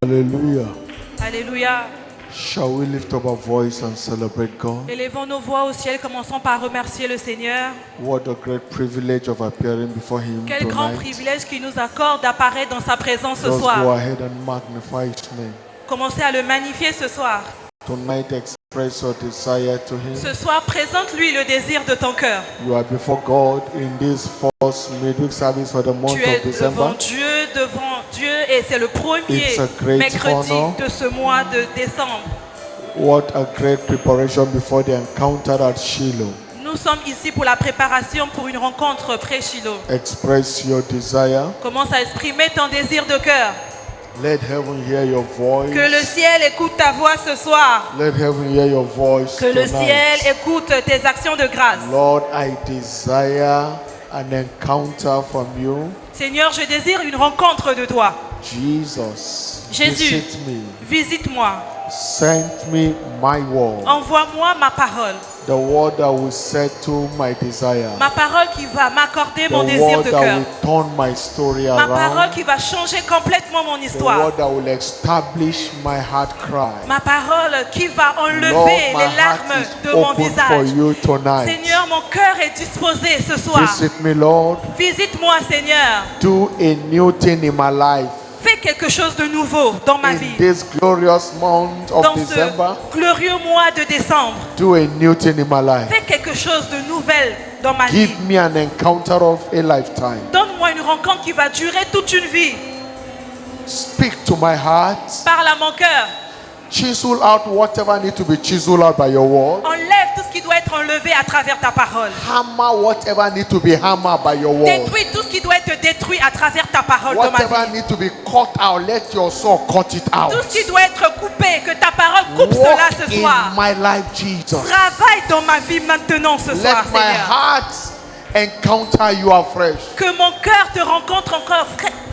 Hallelujah. Alléluia. Shall we lift up our voice and celebrate God? Élevons nos voix au ciel, commençons par remercier le Seigneur. What a great privilege of appearing before Him Quel grand tonight. privilège qu'il nous accorde d'apparaître dans sa présence ce Just go soir. ahead and magnify His name. Commencez à le magnifier ce soir. Tonight express your desire to Him. Ce soir, présente-lui le désir de ton cœur. You are before God in this first midweek service for the month Tu es of December. devant Dieu et c'est le premier It's a great mercredi honor. de ce mois de décembre. What a great preparation before the encounter at Shiloh. Nous sommes ici pour la préparation pour une rencontre près Shiloh. Express your desire. Commence à exprimer ton désir de cœur. Let heaven hear your voice. Que le ciel écoute ta voix ce soir. Let heaven hear your voice Que le tonight. ciel écoute tes actions de grâce. Lord, I desire an encounter from you. Seigneur, je désire une rencontre de toi. Jesus, Jésus, visit me. visite-moi. Send me my word. Envoie-moi ma parole. The word that will settle my desire. Ma parole qui va m'accorder The mon désir word de that cœur. will turn my story Ma parole around. qui va changer complètement mon The histoire. word that will establish my heart cry. Ma parole qui va Lord, enlever my les heart larmes is de mon open for visage. you tonight. Seigneur, mon cœur est disposé ce soir. Visit me, Lord. Visite-moi, Seigneur. Do a new thing in my life. Fais quelque chose de nouveau dans ma In vie. this glorious month of Dans December, ce glorieux mois de décembre. do a new thing in my life. Fais quelque chose de nouvel dans ma vie. Give me an encounter of a lifetime. Donne-moi une rencontre qui va durer toute une vie. Speak to my heart. Parle à mon cœur. Chisel out whatever needs to be chiseled out by your word. Enlève tout ce qui doit être enlevé à travers ta parole. Hammer whatever needs to be hammered by your word. Détruis tout ce qui doit être détruit à travers ta parole dans ma vie. Whatever needs to be cut out, let your soul cut it out. Tout ce qui doit être coupé, que ta parole coupe cela Walk ce in soir. my life, Jesus. Travaille dans ma vie maintenant ce soir, Let my Seigneur. heart encounter you afresh. Que mon cœur te rencontre encore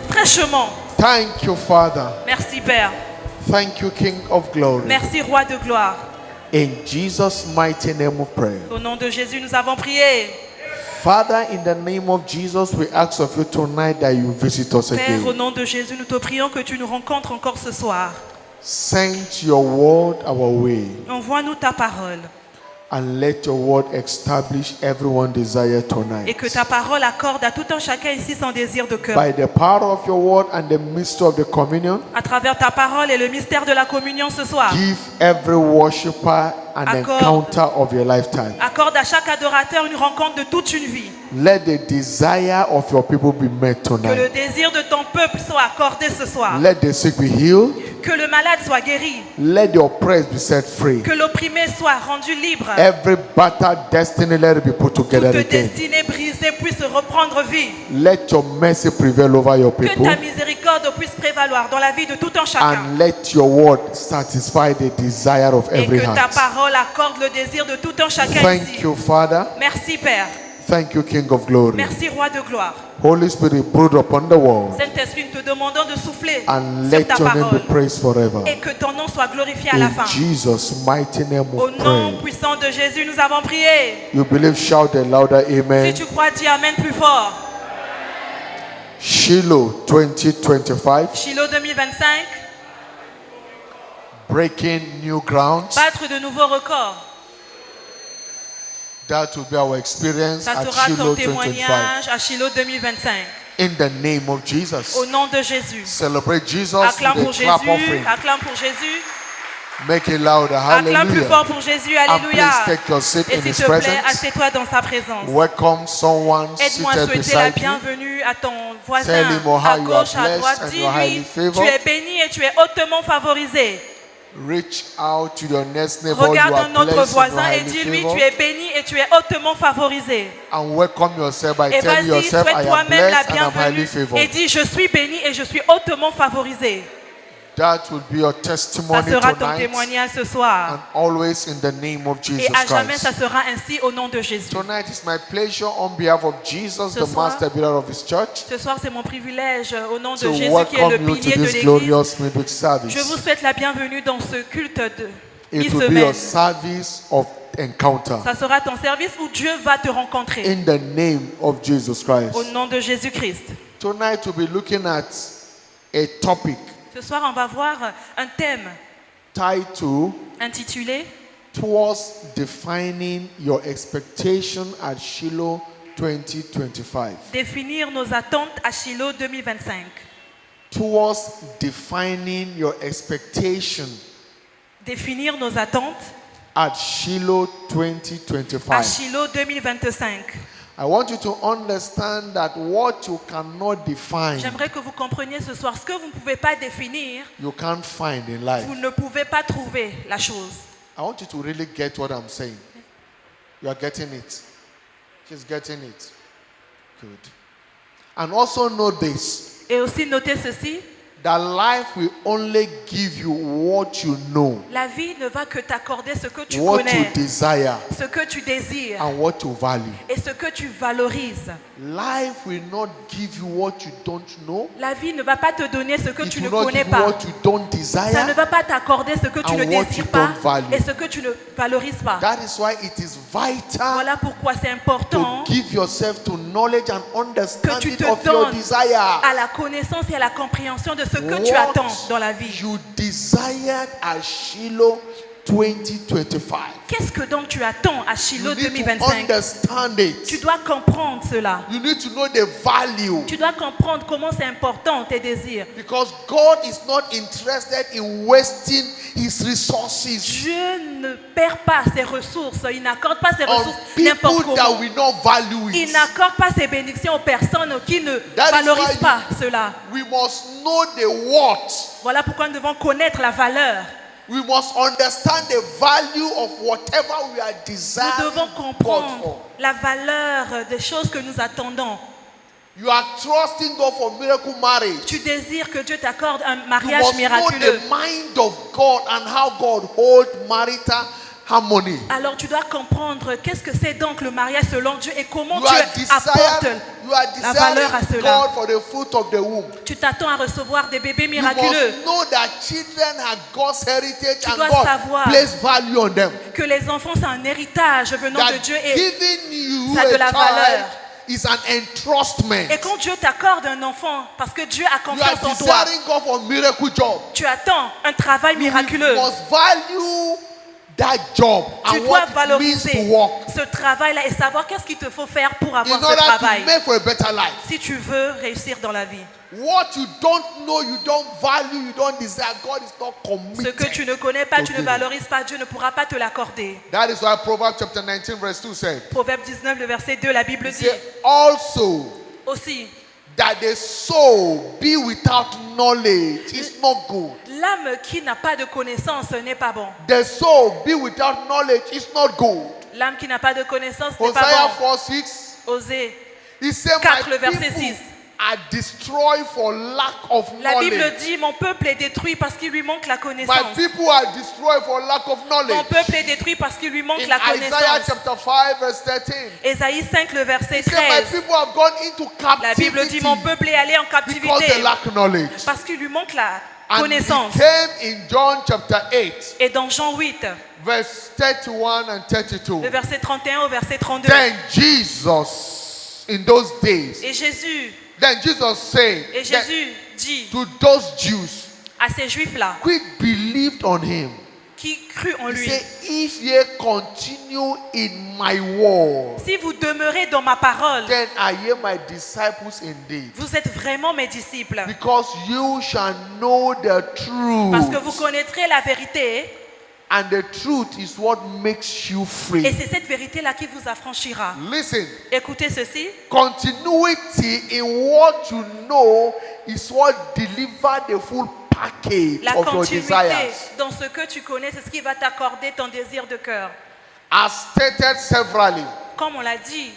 fraîchement. Thank you, Father. Merci, Père. Thank you, King of Glory. Merci, Roi de gloire. In Jesus' mighty name we pray. Au nom de Jésus, nous avons prié. Father, in the name of Jesus, we ask of you tonight that you visit us Père, au again. nom de Jésus, nous te prions que tu nous rencontres encore ce soir. Send your word our way Envoie-nous ta parole and let your word establish everyone's desire et tonight. que ta parole accorde à tout un chacun ici son désir de cœur. By the power of your word and the mystery of the communion, À travers ta parole et le mystère de la communion ce soir, give every worshiper an Accorde. encounter of your lifetime. accorde à chaque adorateur une rencontre de toute une vie. Let the desire of your people be met Que le tonight. désir de ton peuple soit accordé ce soir. Let the sick be healed. Que le malade soit guéri. Let the oppressed be set free. Que l'opprimé soit rendu libre. Every battered destiny, let it be put together Toute again. destinée brisée puisse reprendre vie. Let your mercy prevail over your Que people. ta miséricorde puisse prévaloir dans la vie de tout un chacun. And let your word satisfy the desire of Et every que ta heart. parole accorde le désir de tout un chacun Thank ici. you, Father. Merci Père. Thank you, King of Glory. Merci Roi de gloire. Holy Spirit, brood upon the world. Saint-Esprit, nous te demandons de souffler And sur let ta your name be parole. praised forever. Et que ton nom soit glorifié à la In fin. Jesus' mighty name Au we nom pray. puissant de Jésus, nous avons prié. You believe, shout a louder Si amen. tu crois, dis Amen plus fort. Shiloh 2025. Shiloh 2025, Breaking new ground. battre de nouveaux records. That will be our experience Ça at sera ton Shiloh 2025. témoignage à Shiloh 2025. In the name of Jesus. Au nom de Jésus. Celebrate Jesus Acclame pour with a clap Jésus. offering. Acclame pour Jésus. Make it louder. Acclame plus fort Hallelujah. pour Jésus. And Alléluia. please take your seat Et in s'il His te plaît, presence. assieds-toi dans sa présence. Welcome someone Aide-moi à seated souhaiter la beside you. bienvenue à ton voisin, Tell him how à you are gauche, à droite. blessed and you are highly Dis-lui, favored. tu es béni et tu es hautement favorisé. Reach out to your next neighbor. Regarde You are un autre blessed and you are voisin et highly dis-lui, favored. tu es béni et tu es hautement favorisé. And welcome yourself by Et telling vas-y, yourself, souhaite I am toi-même la blessed and I'm highly bienvenue favored. et dis, je suis béni et je suis hautement favorisé. That will be your Ça testimony sera ton tonight témoignage ce soir. and always in the name of Jesus Et à jamais, Christ. ça sera ainsi au nom de Jésus. Tonight is my pleasure on behalf of Jesus, Ce the soir- master builder of His church, Ce soir, c'est mon privilège au nom de to Jésus qui est le welcome you to pilier de this l'Église. glorious midweek Je service. vous souhaite la bienvenue dans ce culte de It will be your mi-semaine. service of encounter Ça sera ton service où Dieu va te rencontrer. in the name of Jesus Christ. Au nom de Jésus-Christ. Tonight we'll be looking at a topic Ce soir, on va voir un thème titled intitulé Towards Defining Your Expectation at Shiloh 2025. Définir nos attentes à Shiloh 2025. Towards defining your expectation Définir nos attentes at Shiloh à 2025. Shiloh 2025. I want you to understand that what you cannot define, J'aimerais que vous compreniez ce soir ce que vous ne pouvez pas définir, you can't find in life. vous ne pouvez pas trouver la chose. I want you to really get what I'm saying. You are getting it. She's getting it. Good. And also know this, Et aussi notez ceci, that life will only give you what you know, la vie ne va que t'accorder ce que tu what you connais, desire, ce que tu désires and what you value. et ce que tu valorises. Life will not give you what you don't know. La vie ne va pas te donner ce que It tu will ne not connais give you pas. what you don't Ça ne desire. va pas t'accorder ce que tu And ne what you désires pas don't value. et ce que tu ne valorises pas. That is why it is vital Voilà pourquoi c'est important to give yourself to knowledge and que tu understanding te of your donnes desire. à la connaissance et à la compréhension de ce que tu attends dans la vie. You desired at Shiloh 2025. Qu'est-ce que donc tu attends à You Shiloh need to 2025? understand Tu it. dois comprendre cela. You need to know the value. Tu dois comprendre comment c'est important tes désirs. Because God is not interested in wasting His resources Dieu ne perd pas ses ressources. Il n'accorde pas ses on ressources n'importe people that comment. will not value Il it. n'accorde pas ses bénédictions aux personnes qui ne That is valorisent why pas cela. We must know the what. Voilà pourquoi nous devons connaître la valeur. We must understand the value of whatever we are Nous desiring devons God comprendre for. la valeur des choses que nous attendons. You are trusting God for miracle marriage. Tu désires que Dieu t'accorde un You mariage must know miraculeux. the mind of God and how God holds marital harmony. Alors tu dois comprendre qu'est-ce que c'est donc le mariage selon Dieu et comment You are Dieu apporte desiring, you are la valeur à desiring cela. God for the fruit of the womb. Tu t'attends à recevoir des bébés You miraculeux. must know that children are God's heritage Tu and dois God savoir place value on them. Que les enfants c'est un héritage venant de That Dieu et giving you ça a de a la child valeur. is an entrustment. Et quand Dieu t'accorde un enfant, parce que Dieu a You are confiance en toi, desiring God for miracle job. tu attends un travail You miraculeux. must value that job Tu and dois what it means valoriser to work ce travail-là et savoir qu'est-ce qu'il te faut faire pour in avoir ce order to travail. make for a better life. Si tu veux réussir dans la vie. What you don't know, you don't value, you don't desire, God is not Ce committed. que tu ne connais pas, tu ne Okay. valorises pas, Dieu ne pourra pas te l'accorder. That is why Proverbs chapter 19 verse 2 said, Proverbe 19, le verset 2, la Bible dit say also aussi, that the soul be without knowledge is not good. l'âme qui n'a pas de connaissance n'est pas bon. The soul be without knowledge is not good. L'âme qui n'a pas de connaissance n'est Hosea pas 4:6. bon. Osée He said, 4, my le verset people 6. are destroyed for lack of La Bible knowledge. dit, mon peuple est détruit parce qu'il lui manque la My connaissance. people are destroyed for lack of Mon knowledge. peuple est détruit parce qu'il lui manque In la Isaiah connaissance. chapter 5 verse 13. Ésaïe 5, le verset He said, my 13. people have gone into La Bible dit, captivity mon peuple est allé en because they captivité lack knowledge. parce qu'il lui manque la And connaissance. he came in John chapter 8 Et dans Jean 8, verse 31 and 32. le verset 31 au verset 32. Then Jesus, in those days, Et Jésus said Et that Jésus dit to those Jews à ces Juifs-là who believed on him, qui crurent en he lui, said, if ye continue in my word, si vous demeurez dans ma parole, then are ye my disciples indeed. vous êtes vraiment mes disciples. Because you shall know the Parce que truth, vous connaîtrez la vérité and the truth is what makes you et free. c'est cette vérité-là qui vous affranchira. Listen, Écoutez ceci. continuity in what you know is what delivers the full package La of your continuité desires. dans ce que tu connais, c'est ce qui va t'accorder ton désir de cœur. As stated severally, Comme on l'a dit,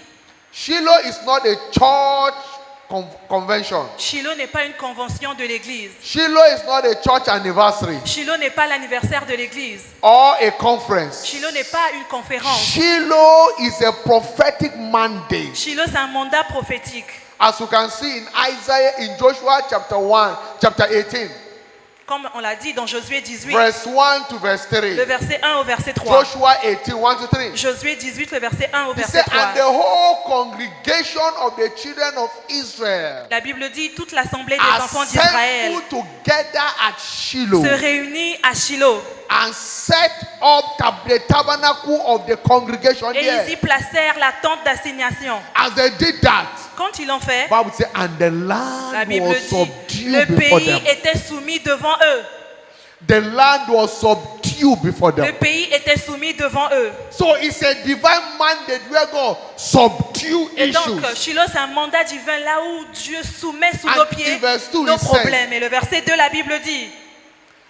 Shiloh is not a church convention. Shiloh n'est pas une convention de l'Église. Shiloh is not a church anniversary Shiloh n'est pas l'anniversaire de l'Église. or a conference. Shiloh n'est pas une conférence. Shiloh is a prophetic mandate. Shiloh, c'est un mandat prophétique. As you can see in Isaiah, in Joshua chapter 1, chapter 18. Comme on l'a dit dans Josué 18, verse 1 to verse 3. le verset 1 au verset 3. Joshua 18, 1 to 3. Josué 18, le verset 1 au He verset said, 3. and the whole congregation of the children of Israel La Bible dit, toute l'assemblée des enfants d'Israël assembled together at Shiloh se réunit à Shiloh. and set up the tabernacle of the congregation Et ils y there. placèrent la tente d'assignation. As they did that, Quand ils l'ont fait, Bible says, and the la land Bible was dit, subdued le before pays them. était soumis devant eux. The land was subdued before Le them. pays était soumis devant eux. So it's a divine mandate where God subdue Et donc, issues. Shiloh, c'est un mandat divin là où Dieu soumet sous And nos pieds in verse 2 nos it says, problèmes. Et le verset 2, la Bible dit,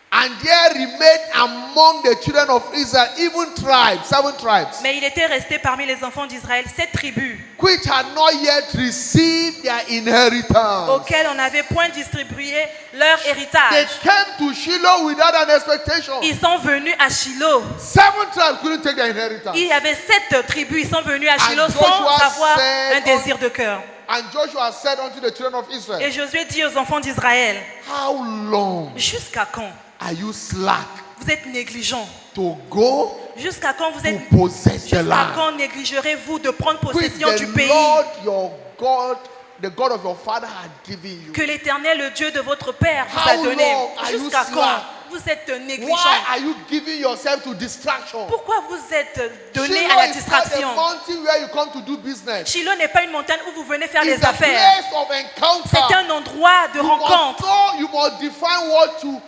and there remained among the children of Israel even tribes, 7 tribes, mais il était resté parmi les enfants d'Israël 7 tribus which had not yet received their inheritance. auxquelles on n'avait point distribué leur They héritage. came to Shiloh without an expectation. Ils sont venus à Shiloh. 7 tribes couldn't take their inheritance. Il y avait 7 tribus. Ils sont venus à Shiloh Joshua sans avoir said un désir de cœur. And Joshua said unto the children of Israel, Et Josué dit aux enfants d'Israël, how long jusqu'à quand are you slack vous êtes négligents? to go Jusqu'à quand vous êtes to possess the Jusqu'à land quand négligerez-vous de prendre which possession du the pays Lord your God, the God of your father had given you? que l'Éternel, le Dieu de votre Père, vous How a donné? long are you Jusqu'à slack? quand vous êtes négligents? Why are you giving yourself to distraction? Pourquoi vous êtes donné Shiloh à la is not distraction? a mountain where you come to do business. Shiloh n'est pas une montagne où vous venez faire It's les a affaires. place of encounter. C'est un endroit de You must rencontre. know, you must define what you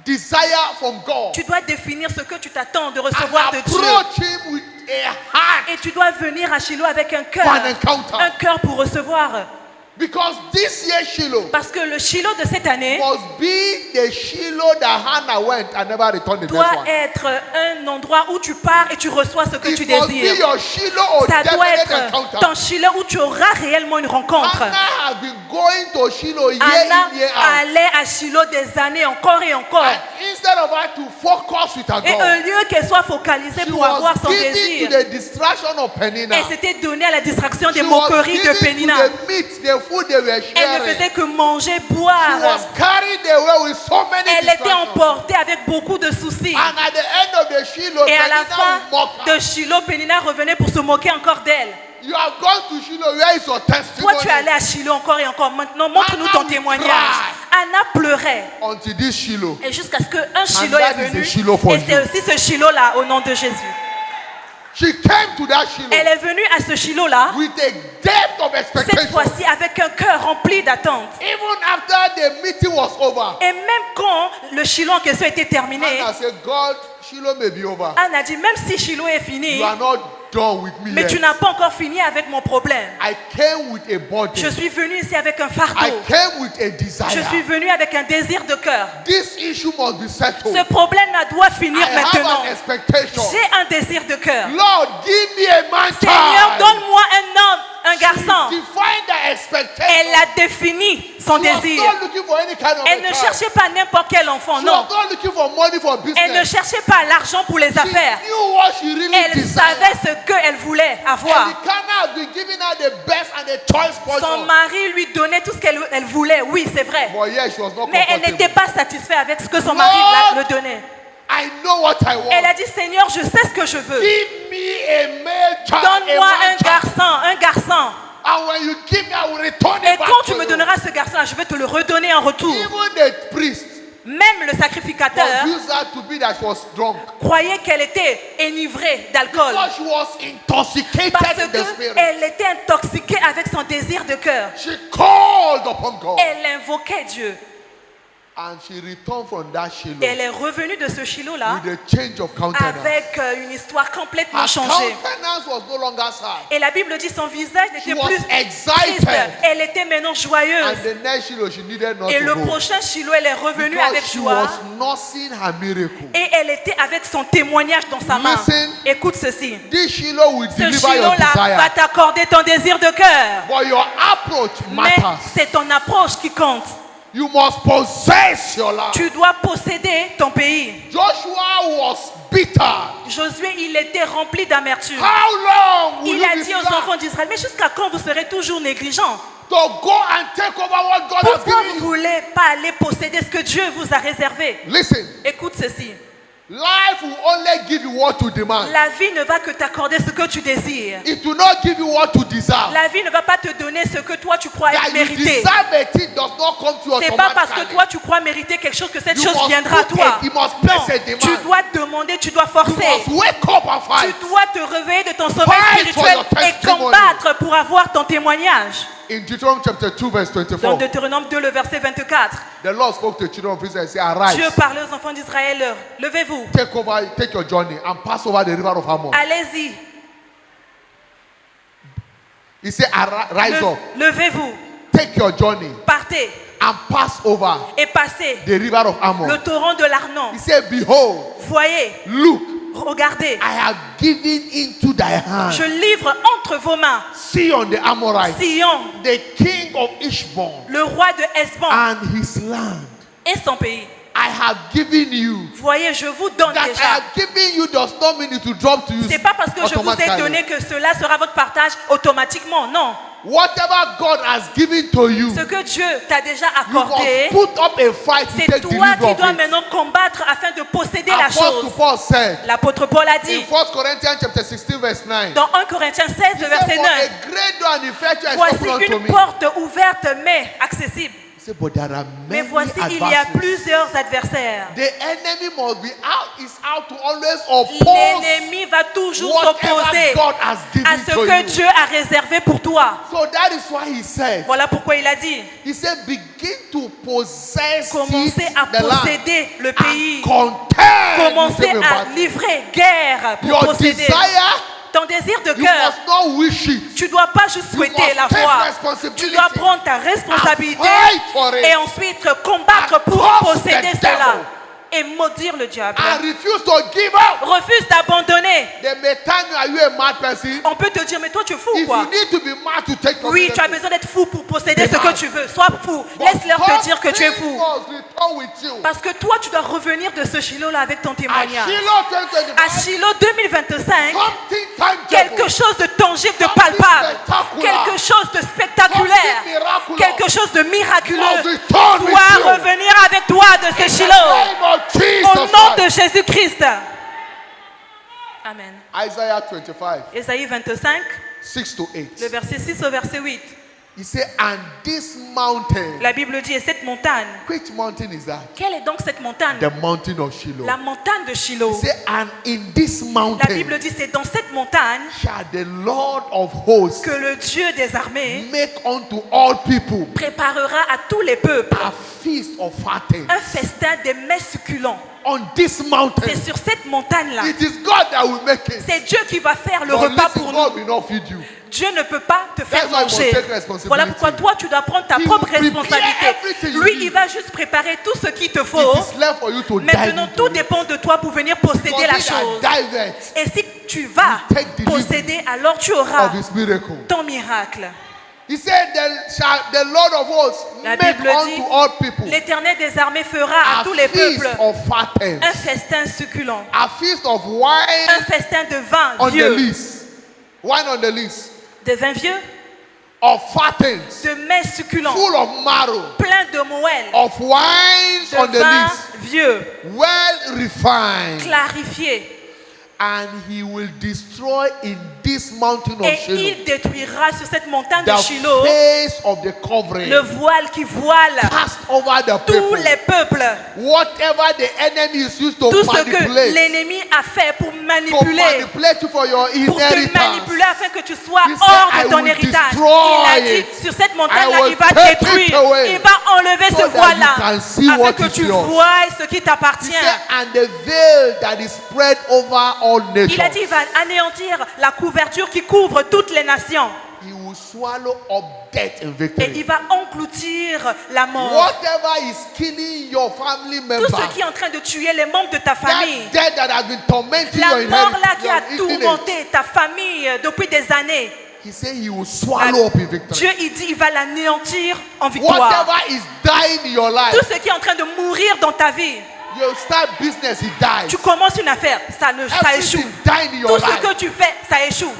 desire from God. Tu dois définir ce que tu t'attends de And recevoir de Dieu. approach Him with a heart Et tu dois venir à Shiloh avec un cœur. for an encounter. Un cœur pour recevoir. Because this year Shiloh Parce que le Shiloh de cette année must be the Shiloh that Hannah went and never returned the next doit one. être un endroit où tu pars et tu reçois ce que tu It must be désires. your Shiloh or Ça doit definite être encounter. ton Shiloh où tu auras réellement une rencontre. Hannah has been going to Shiloh year Anna in, year out. allait à Shiloh des années encore et encore. And instead of her to focus with her Et au God, lieu qu'elle soit focalisée she pour avoir was son given désir, to the distraction of Penina. elle s'était donnée à la distraction des She was moqueries de given Pénina. to the meat, the food they were Elle ne sharing. faisait que manger, She boire. was carried away with so many Elle était distractions. emportée avec beaucoup de soucis. And at the end of the Shiloh, Et à la Penina fin will mock her. de Shiloh, Pénina revenait pour se moquer encore d'elle. You have gone to Shiloh, where is your Toi, testimony? tu es allé à Shiloh encore et encore. Maintenant, montre-nous Anna ton will témoignage. cry. Anna pleurait. Until this Shiloh. Et jusqu'à ce qu'un Shiloh that est is venu. the Shiloh for Et c'est you. aussi ce Shiloh-là au nom de Jésus. She came to that Shiloh Elle est venue à ce Shiloh-là, with a depth of cette expectation. fois-ci avec un cœur rempli d'attente. Even after the meeting was over, Et même quand le Shiloh en question était terminé, Hannah said, God, Shiloh may be over. Anne a dit, même si Shiloh est fini, You are not done with me mais yet. tu n'as pas encore fini avec mon problème. I came with a body. Je suis venu ici avec un I fardeau. came with a Je suis desire. venu avec un désir de cœur. This issue must be settled. Ce problème-là doit finir I have maintenant. an expectation. J'ai un désir de cœur. Lord, give me a man Seigneur, child. donne-moi un homme, un garçon. Define the expectation. Elle a défini son She was désir. not looking for any kind of Elle a ne child. cherchait pas n'importe quel enfant, She non. was not looking for money for Elle ne business. cherchait pas l'argent pour les She affaires. knew what she really Elle desired. savait ce qu'elle voulait And avoir. the Cana has been giving her the best and the choice Son portion. mari lui donnait tout ce qu'elle voulait. Oui, c'est vrai. But yeah, she was not Mais elle n'était comfortable. pas satisfaite avec ce que son mari le donnait. I know what I Elle want. a dit, Seigneur, je sais ce que je veux. Give me a male child, Donne-moi a man un child. garçon, un garçon. And when you give me, I will return Et it back quand to tu me you. donneras ce garçon-là, je vais te le redonner en retour. Even the priest Même le sacrificateur used her to be that she was drunk. croyait qu'elle était enivrée d'alcool. Because she was intoxicated Parce in the spirit. qu'elle était intoxiquée avec son désir de cœur. She called upon God. Elle invoquait Dieu. And she returned from that Shiloh Et elle est revenue de ce Shiloh-là with a change of countenance. avec une histoire complètement Her changée. countenance was no longer sad. Et la Bible dit son visage She n'était was plus triste. excited. Elle était maintenant joyeuse. And the next Shiloh, she needed not Et to le go. prochain Shiloh, elle est revenue avec Because she joie. was nursing her miracle. Et elle était avec son témoignage dans sa main. Listen. Écoute ceci. This Shiloh will Ce deliver your Shiloh-là va desire. t'accorder ton désir de cœur. But your approach Mais matters. c'est ton approche qui compte. You must possess your land. Tu dois posséder ton pays. Joshua was bitter. Josué, il était rempli d'amertume. How long will Il you a be dit aux slack enfants d'Israël, mais jusqu'à quand vous serez toujours négligents? to go and take over what God has Pourquoi given vous you? voulez pouvez pas aller posséder ce que Dieu vous a réservé. Listen, Écoute ceci. life will only give you what to demand. La vie ne va que t'accorder ce que tu désires. It will not give you what to deserve. La vie ne va pas te donner ce que toi tu crois That être you mérité. deserve a thing does not come to you C'est pas parce que automatically. toi tu crois mériter quelque chose que cette You chose must viendra à put toi. it, you must Non, place a demand. tu dois demander, tu dois You forcer. must wake up and fight. Tu dois te réveiller de ton sommeil Fight for spirituel your et testimony. combattre pour avoir ton témoignage. In Deuteronomy chapter 2 verse Dans 24, Deutéronome 2, le verset 24, the Lord spoke to the children of Israel and said, arise, Dieu parlait aux enfants d'Israël, levez-vous, take your journey and pass over the river of Hammon. allez-y, He said, rise up, levez-vous, take your journey partez and pass over et passez the river of Hammon. le torrent de l'Arnon. He said, behold, Voyez, look, regardez, I have given into thy hand je livre entre vos mains Sihon the Amorite, Sion, the king of Ishbon, le roi de Hesbon and his land. et son pays. I have given you. Voyez, je vous donne That I déjà. have given you does not mean it will drop to you. C'est pas parce que je vous ai automatically. donné que cela sera votre partage automatiquement. Non. Whatever God has given to you, Ce que Dieu t'a déjà you accordé, must put up a fight to c'est take toi delivery qui of dois it. maintenant combattre afin de posséder la Apostle chose. Paul said L'apôtre Paul a in dit 1 Corinthians chapter 16 verse 9, dans 1 Corinthiens 16, he said, verset for 9, a great door and effectual is voici open unto une me. porte ouverte mais accessible. He said, but there are Mais many voici, il y a adversaries. plusieurs adversaires. The enemy must be out, is out to always oppose L'ennemi va toujours s'opposer whatever God has à given ce to que you. Dieu a réservé pour toi. So that is why he said, Voilà pourquoi il a dit, he said, begin to possess commencez it, à the land, posséder le pays. and contend Commencez with them à about livrer guerre pour your posséder. desire. Ton désir de You cœur, must not wish it. tu ne dois pas juste souhaiter must la take foi. responsibility Tu dois prendre ta responsabilité and fight for it. et ensuite combattre And pour curse posséder the cela. devil. Et maudire le diable. And refuse to give up. Refuse d'abandonner. They may tell you, are you a mad person? On peut te dire, mais toi tu es fou If quoi? you need to be mad to take Oui, tu as responsibility, besoin d'être fou pour posséder ce que Demand. tu veux. Sois fou. but Laisse-leur te dire que tu es something fou. must return with you. Parce que toi, tu dois revenir de ce Shiloh-là avec ton At témoignage. Shiloh À 2025, Shiloh 2025, something tangible, quelque chose de tangible, de Something palpable, spectacular. quelque chose de spectaculaire, Something miraculous. quelque chose de miraculeux must return with doit you. revenir avec toi de ce In the Shiloh. name of Jesus Au nom de Christ. Jésus-Christ. Amen. Isaiah 25, Ésaïe 25, 6 to 8. le verset 6 au verset 8. He said, and this mountain, La Bible dit, et cette montagne, which mountain is that? quelle est donc cette montagne? The mountain of Shiloh. La montagne de Shiloh. He said, and in this La mountain Bible dit, c'est dans cette montagne shall the Lord of hosts que le Dieu des armées make unto all people préparera à tous les peuples a feast of fatting. un festin des mets succulents. On this mountain, C'est sur cette montagne-là. it is God that will make it. C'est Dieu qui va faire le But repas listen, pour God nous. will not feed you. Dieu ne peut pas te faire That's why you must manger. take responsibility. Voilà pourquoi toi, tu dois prendre ta He propre will prepare responsabilité. everything you Lui, need. il va juste préparer tout ce qu'il te faut. It is left for you to Maintenant, dive tout into it. dépend de toi pour venir posséder la Because he that chose. diveth Et si tu vas will take delivery posséder, alors tu auras of his miracle. ton miracle. He said, the Lord of hosts La make Bible dit, unto all people l'Éternel des armées fera à a tous les feast peuples of fattens, un festin succulent, a feast of wine un festin de vin on the vieux, list, wine on the list, de vin vieux, of fattens, de mets succulents, full of marrow, plein de moelle, of wines on de the vin list, vieux, well refined, clarifié. and he will destroy in this mountain of Et Shiloh il détruira sur cette montagne de the Shiloh face of the covering, le voile qui voile cast over the tous people. les peuples. Whatever the enemy is used to Tout ce que manipulate, l'ennemi a fait pour to manipuler, manipulate you for your pour te inheritance. manipuler afin que tu sois He said, hors "I de ton will héritage. destroy Il a dit, it. sur cette I montagne-là, will il va take it détruire, away il va enlever so ce that voile-là, you can see afin what que is tu yours." vois ce qui He t'appartient. said, and the veil that is spread over all nations, Il a dit, il va anéantir la couverture qui couvre toutes les nations. he will swallow up death and Et il victory. va engloutir la mort. Whatever is killing your family Tout member, ce qui est en train de tuer les membres de ta famille. that death that has been tormenting La your mort là qui a inheritance, tourmenté ta famille depuis des années. he said he will swallow up in victory. Dieu, il dit, il va l'anéantir en victoire. Whatever is dying in your life, Tout ce qui est en train de mourir dans ta vie. you start business, it dies. Tu commences une affaire, ça échoue. Everything dying in Tout your ce life. que tu fais, ça échoue.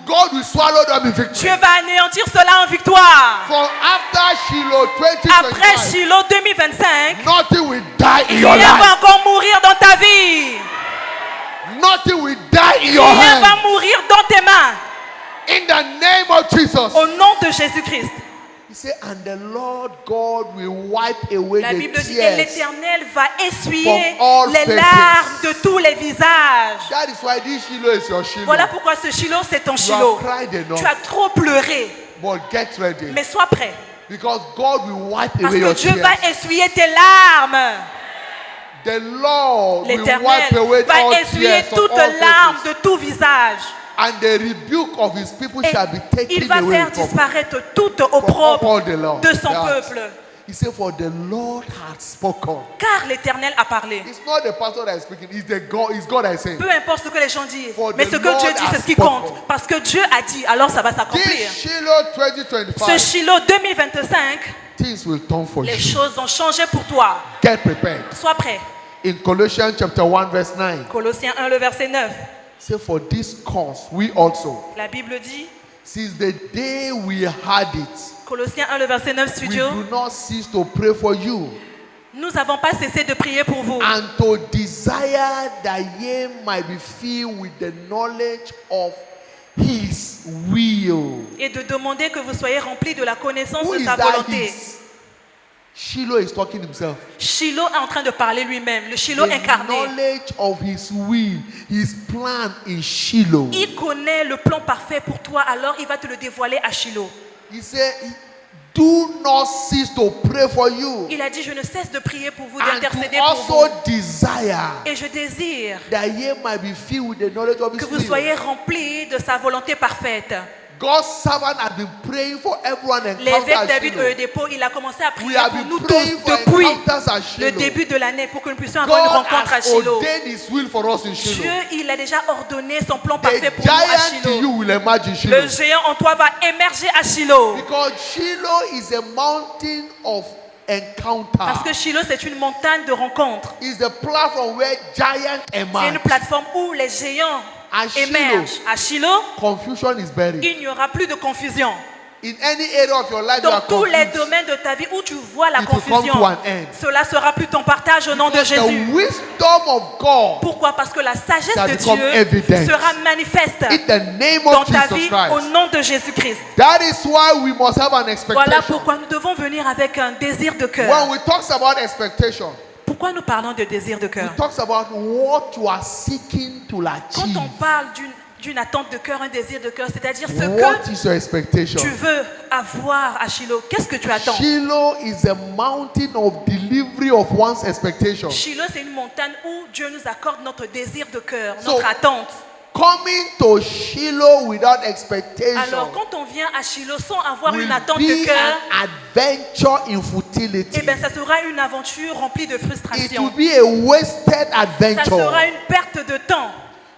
God will swallow them in victory. Dieu va anéantir cela en victoire. From after Shiloh Après 2025, Shiloh 2025, nothing will die in your rien va life. encore mourir dans ta vie. Nothing will die in your Rien va hand. mourir dans tes mains. In the name of Jesus. Au nom de Jésus-Christ. He said, and the Lord God will wipe away La the Bible dit que tears. l'Éternel va essuyer From all les faces. larmes de tous les visages. That is why this Shiloh is your Shiloh. Voilà pourquoi ce Shiloh, c'est ton You Shiloh. have cried enough. Tu as trop pleuré. But get ready. Mais sois prêt. Because God will wipe Parce away que your Dieu tears. va essuyer tes larmes. The Lord will wipe L'Éternel away all va essuyer tears from toutes all larmes faces. de tout visage. And the rebuke of his people Et shall be taken il va away faire from disparaître tout all opprobre the Lord. de son Yes. peuple. He said, for the Lord has spoken. Car l'Éternel a parlé. It's not the pastor that is speaking, it's God that is saying. Peu importe ce que les gens disent, For mais the ce que Lord Dieu dit, c'est has ce qui spoken. compte. Parce que Dieu a dit, alors ça va s'accomplir. This Shiloh Ce 2025, Shiloh 2025, things will turn for les you. choses vont changer pour toi. Get prepared. Sois prêt. In Colossians chapter 1 verse 9, Colossiens 1, le verset 9. say for this cause we also, La Bible dit, since the day we had it, Colossiens 1, le verset 9, we studio, do not cease to pray for you nous n'avons pas cessé de prier pour vous and to desire that ye might be filled with the knowledge of his will. et de demander que vous soyez remplis de la connaissance Who de is sa that volonté. his? Shiloh is talking himself. Shiloh est en train de parler lui-même, le Shiloh The incarné. knowledge of his will, his plan in Shiloh. Il connaît le plan parfait pour toi, alors il va te le dévoiler à Shiloh. He said, do not cease to pray for you Il a dit, je ne cesse de prier pour vous, and d'intercéder to pour vous. also desire Et je désire that ye might be filled with the knowledge of his que vous will. soyez remplis de sa volonté parfaite. God's servant had been praying for everyone L'évêque encounter David Shiloh. Oyedepo, il a commencé à We prier have pour been nous tous praying for depuis encounters at le Shiloh. début de l'année pour que nous puissions avoir une God rencontre à has Shiloh. ordained his will for us in Dieu, Shiloh. il a déjà ordonné son plan The parfait pour nous à giant in Shiloh. you will emerge in Le Shiloh. géant en toi va émerger à Shiloh. Because Shiloh is a mountain of Parce encounter. que Shiloh, c'est une montagne de rencontres. It's the platform where giants C'est une emerge. plateforme où les géants À Shiloh. émergent. À Shiloh, Confusion is buried. il n'y aura plus de confusion. In any area of your life, you Dans are tous les confused. domaines de ta vie où tu vois la It will come confusion, to an end. cela sera plus ton partage au nom de Because Jésus. the wisdom of God Pourquoi? Parce que la sagesse shall de become Dieu evident. sera manifeste in the name dans of ta Jesus vie au Christ. nom de Jésus-Christ. That is why we must have an expectation. Voilà pourquoi nous devons venir avec un désir de When cœur. we talk about expectation, Pourquoi nous parlons de désir de cœur? we talk about what you are seeking to Quand achieve. on parle d'une attente de cœur, un désir de cœur, c'est-à-dire ce What que is your expectation? tu veux avoir à Shiloh, qu'est-ce que tu attends? Shiloh is a mountain of delivery of one's expectation. Shiloh, c'est une montagne où Dieu nous accorde notre désir de cœur, So, notre attente. Coming to Shiloh without expectation Alors, quand on vient à Shiloh sans avoir will une attente de be cœur, an adventure in futility. eh bien, ça sera une aventure remplie de It will frustration. be a wasted Ça adventure. sera une perte de temps.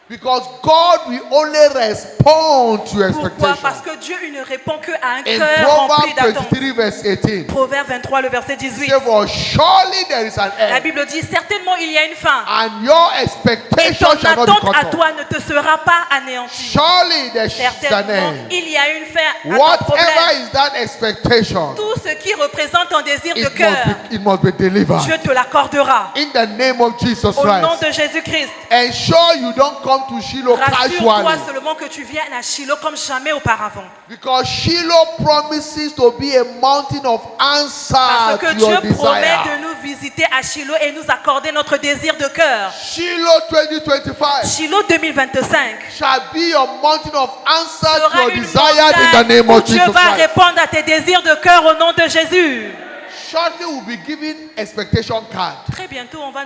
Because God will only respond to your Pourquoi? expectation. Parce que Dieu, il ne répond qu'à un In cœur rempli Proverbs d'attente. 23 verse 18, Proverbe 23, le verset 18. say, for surely there is an La end, Bible dit, certainement il y a une fin. and your Et expectation ton shall not be attente à cut off. toi ne te sera pas anéantie. Surely there is an Certainement, end. il y a une fin à ton Whatever problème. is that expectation, Tout ce qui représente ton désir de it cœur, must be delivered. Dieu te l'accordera. In the name of Jesus Au nom Christ. de Jésus-Christ. Ensure you don't come to Shiloh Rassure-toi casually. seulement que tu viennes à Shiloh comme jamais auparavant. Because Shiloh promises to be a mountain of answer Parce que to Dieu your promet desire. de nous visiter à Shiloh et nous accorder notre désir de cœur. Shiloh 2025 Shiloh 2025 shall be a mountain of answer to sera your une desire in the montagne name où of Dieu Jesus va Christ. répondre à tes désirs de cœur au nom de Jésus. Shortly we'll be given expectation card. Très bientôt, on va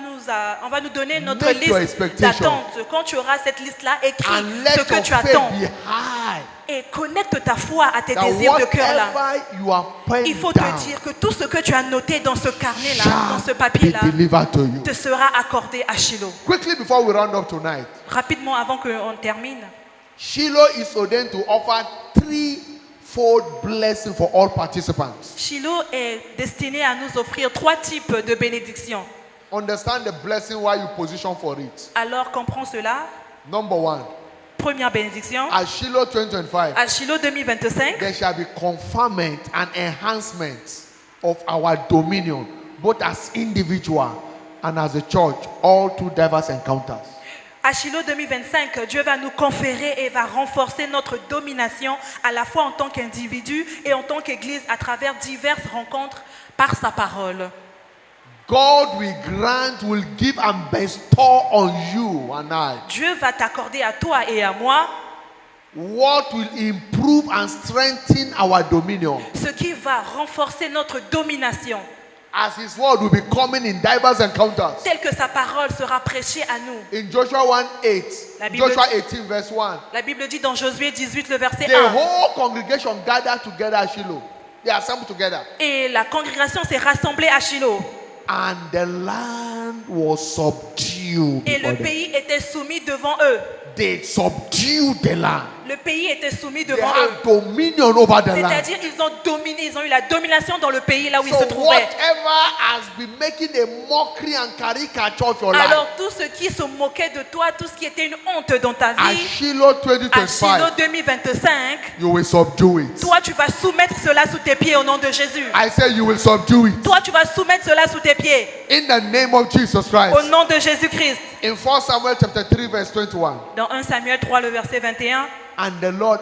nous donner notre Make your liste expectation. d'attente. Quand tu auras cette liste-là, écris And ce let que your tu faith attends. be high. Et connecte ta foi à tes That désirs de cœur-là. whatever you are praying Il faut down te dire que tout ce que tu as noté dans ce carnet-là, dans ce shall be papier-là, delivered to you. te sera accordé à Shiloh. Quickly before we round up tonight, Rapidement, avant qu'on termine, Shiloh is ordained to offer threefold blessing for all participants. Shiloh est destiné à nous offrir 3 types de bénédictions. Understand the blessing while you position for it. Alors comprends cela. Number one, première bénédiction. At Shiloh 2025, À Shiloh 2025, there shall be conferment and enhancement of our dominion, both as individual and as a church, all through diverse encounters. à Shiloh 2025, Dieu va nous conférer et va renforcer notre domination à la fois en tant qu'individu et en tant qu'Église à travers diverses rencontres par sa parole. God will grant, will give and bestow on you and I Dieu va t'accorder à toi et à moi what will improve and strengthen our dominion, ce qui va renforcer notre domination, as His word will be coming in diverse encounters. tel que sa parole sera prêchée à nous. In Joshua 1:8, La Bible- Joshua 18 verse 1, La Bible dit dans Josué 18, le verset the 1, whole congregation gathered together at Shiloh. They assembled together, et la congrégation s'est rassemblée à Shiloh, and the land was subdued et before le them. pays était soumis devant eux. They subdued the land. Le pays était soumis They devant eux. had dominion over the land. C'est-à-dire ils ont dominé, ils ont eu la domination dans le pays là où ils So se trouvaient. whatever has been making a mockery and caricature of your Alors life, tout ce qui se moquait de toi, tout ce qui était une honte dans ta at vie, Shiloh à 2025, Shiloh 2025, you will subdue it. toi tu vas soumettre cela sous tes pieds au nom de Jésus. I say you will subdue it. Toi tu vas soumettre cela sous tes pieds In the name of Jesus au Christ. nom de Jésus-Christ. In 1 Samuel chapter 3 verse 21, Dans 1 Samuel 3, le verset 21, and the Lord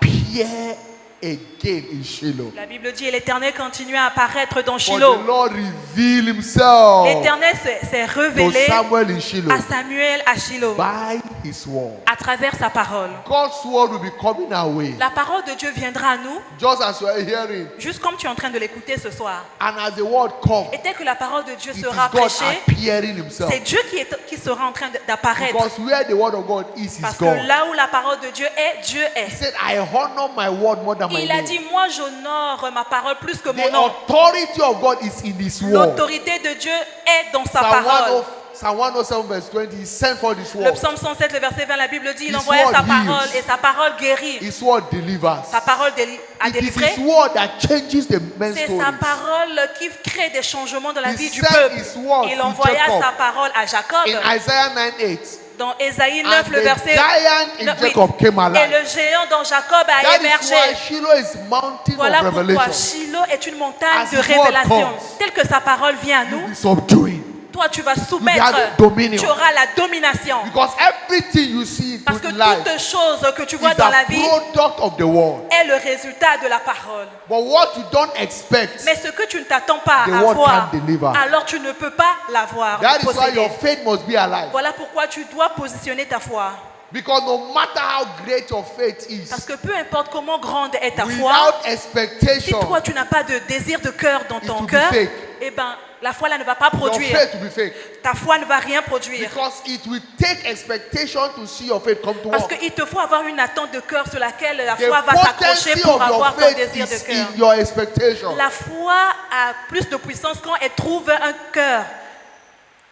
appeared again in Shiloh. la Bible dit, et l'Éternel continue à apparaître dans For Shiloh. the Lord revealed himself L'Éternel s'est to révélé Samuel in Shiloh à Samuel à Shiloh by his word. à travers sa parole. God's word will be coming our way, La parole de Dieu viendra à nous, just as you are hearing. juste comme tu es en train de l'écouter ce soir. And as the word comes, Et dès que la parole de Dieu it is sera God prêchée, appearing himself. c'est Dieu qui sera en train d'apparaître. Because where the word of God is Parce God. que là où la parole de Dieu est, Dieu He est. said, I honor my word more than my Il a name. dit, moi j'honore ma parole plus que mon The nom. authority of God is in his word. L'autorité de Dieu est dans sa Psalm parole. Psalm 107 verse 20, he sent for this Le word. psaume 107, le verset 20, la Bible dit, il His envoyait word sa parole heals. et sa parole guérit. His word delivers. Sa parole a It is délivré. his word that changes the man's C'est story. sa parole qui crée des changements dans la He vie du sent peuple. his word Il to envoya Jacob. sa parole à Jacob. In Isaiah 9:8, Dans Ésaïe 9, and le the verset giant in 9, Jacob came et alive. le géant dans Jacob a That is why émergé. Shiloh is mountain Voilà of pourquoi revelation. Shiloh est une montagne As de his word révélation. comes, Telle que sa parole vient à nous, We subdue it. toi tu vas You soumettre, have dominion. tu auras la domination. Because everything you see Parce que in life toute chose que tu is vois dans la the vie product of the word. est le résultat de la parole. But what you don't expect, Mais ce que tu ne t'attends pas The à word avoir, can't deliver. alors tu ne peux pas l'avoir. that is why posséder. your faith must be alive. Voilà pourquoi tu dois positionner ta foi. Because no matter how great your faith Parce is, que peu importe comment grande est ta foi, without si expectation, toi tu n'as pas de désir de cœur dans It ton will be cœur, fake. eh ben la foi là ne va pas your produire. faith will be fake. Ta foi ne va rien produire. Because it will take expectation to see your faith come to Parce work. qu'il te faut avoir une attente de cœur sur laquelle la The foi va s'accrocher potency pour of your avoir ton faith désir de is cœur. in your expectation. La foi a plus de puissance quand elle trouve un cœur,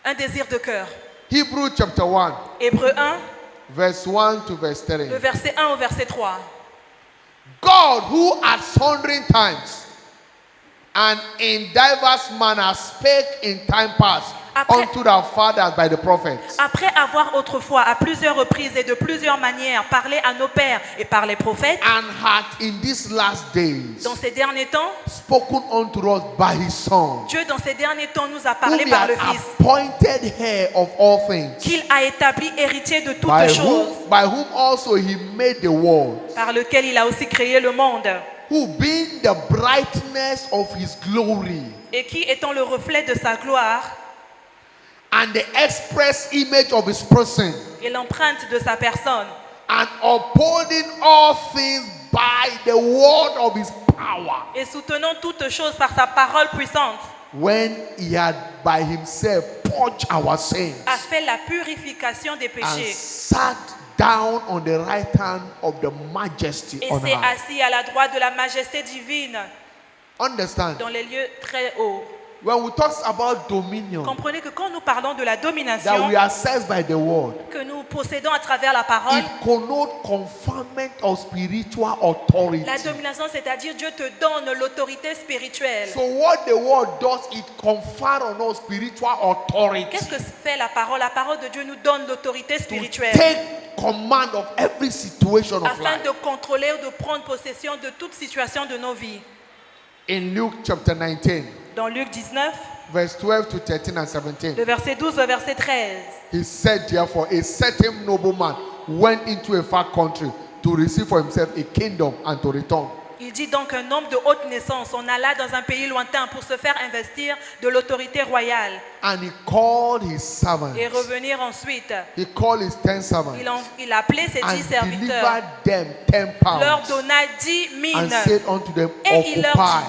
un désir de cœur. Hebrews chapter 1, Hébreux 1, verse 1 to verse 3. le verset 1 au verset 3. God, who at sundry times and in diverse manners spake in time past Après- unto our fathers by the prophets, Après avoir autrefois à plusieurs reprises et de plusieurs manières parlé à nos pères et par les prophètes, and hath in these last days dans ces derniers temps, spoken unto us by his Son, Dieu dans ces derniers temps nous a whom parlé he par hath le Fils, appointed heir of all things, qu'il a établi héritier de toutes by choses, whom also he made the world, par lequel il a aussi créé le monde, who being the brightness of his glory et qui, étant le reflet de sa gloire and the express image of his person, et l'empreinte de sa personne, and upholding all things by the word of his power, et soutenant toutes choses par sa parole puissante, when he had by himself purged our sins a fait la purification des and péchés sat down on the right hand of the majesty et on s'est high. assis à la droite de la majesté divine Understand? dans les lieux très hauts. When we talk about dominion, Comprenez que quand nous parlons de la that domination we are assessed by the word, que nous possédons à travers la parole, it connotes conferment of spiritual authority. la domination, c'est-à-dire Dieu te donne l'autorité spirituelle. So what the word does, it confers on us spiritual authority. Qu'est-ce que fait la parole? La parole de Dieu nous donne l'autorité To spirituelle take command of every situation of afin life. de contrôler ou de prendre possession de toute situation de nos vies. In Luke chapter 19, Dans Luc 19, verse 12 to 13 and 17, le verset 12 au verset 13, he said, therefore, a certain nobleman went into a far country to receive for himself a kingdom and to return. il dit donc un homme de haute naissance, on alla dans un pays lointain pour se faire investir de l'autorité royale And he called his servants. et revenir ensuite. He called his 10 servants Il appelait ses 10 and serviteurs, delivered them 10 leur pounds donna 10 and mines. said unto them, Et il leur occupy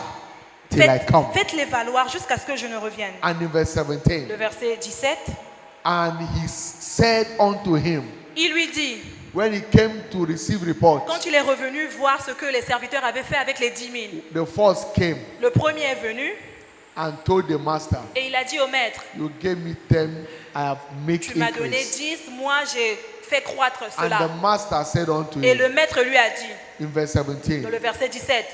till I come. Faites-les valoir jusqu'à ce que je ne revienne. And in verse 17, Le verset 17, and he said unto him, il lui dit, when he came to receive report, quand il est revenu voir ce que les serviteurs avaient fait avec les 10 mines, the first came le premier est venu and told the master, et il a dit au maître, you gave me 10, I have made tu m'as donné increase. 10, moi j'ai fait croître And cela. the master said unto Et him, le maître lui a dit, in verse dans 17, le verset 17,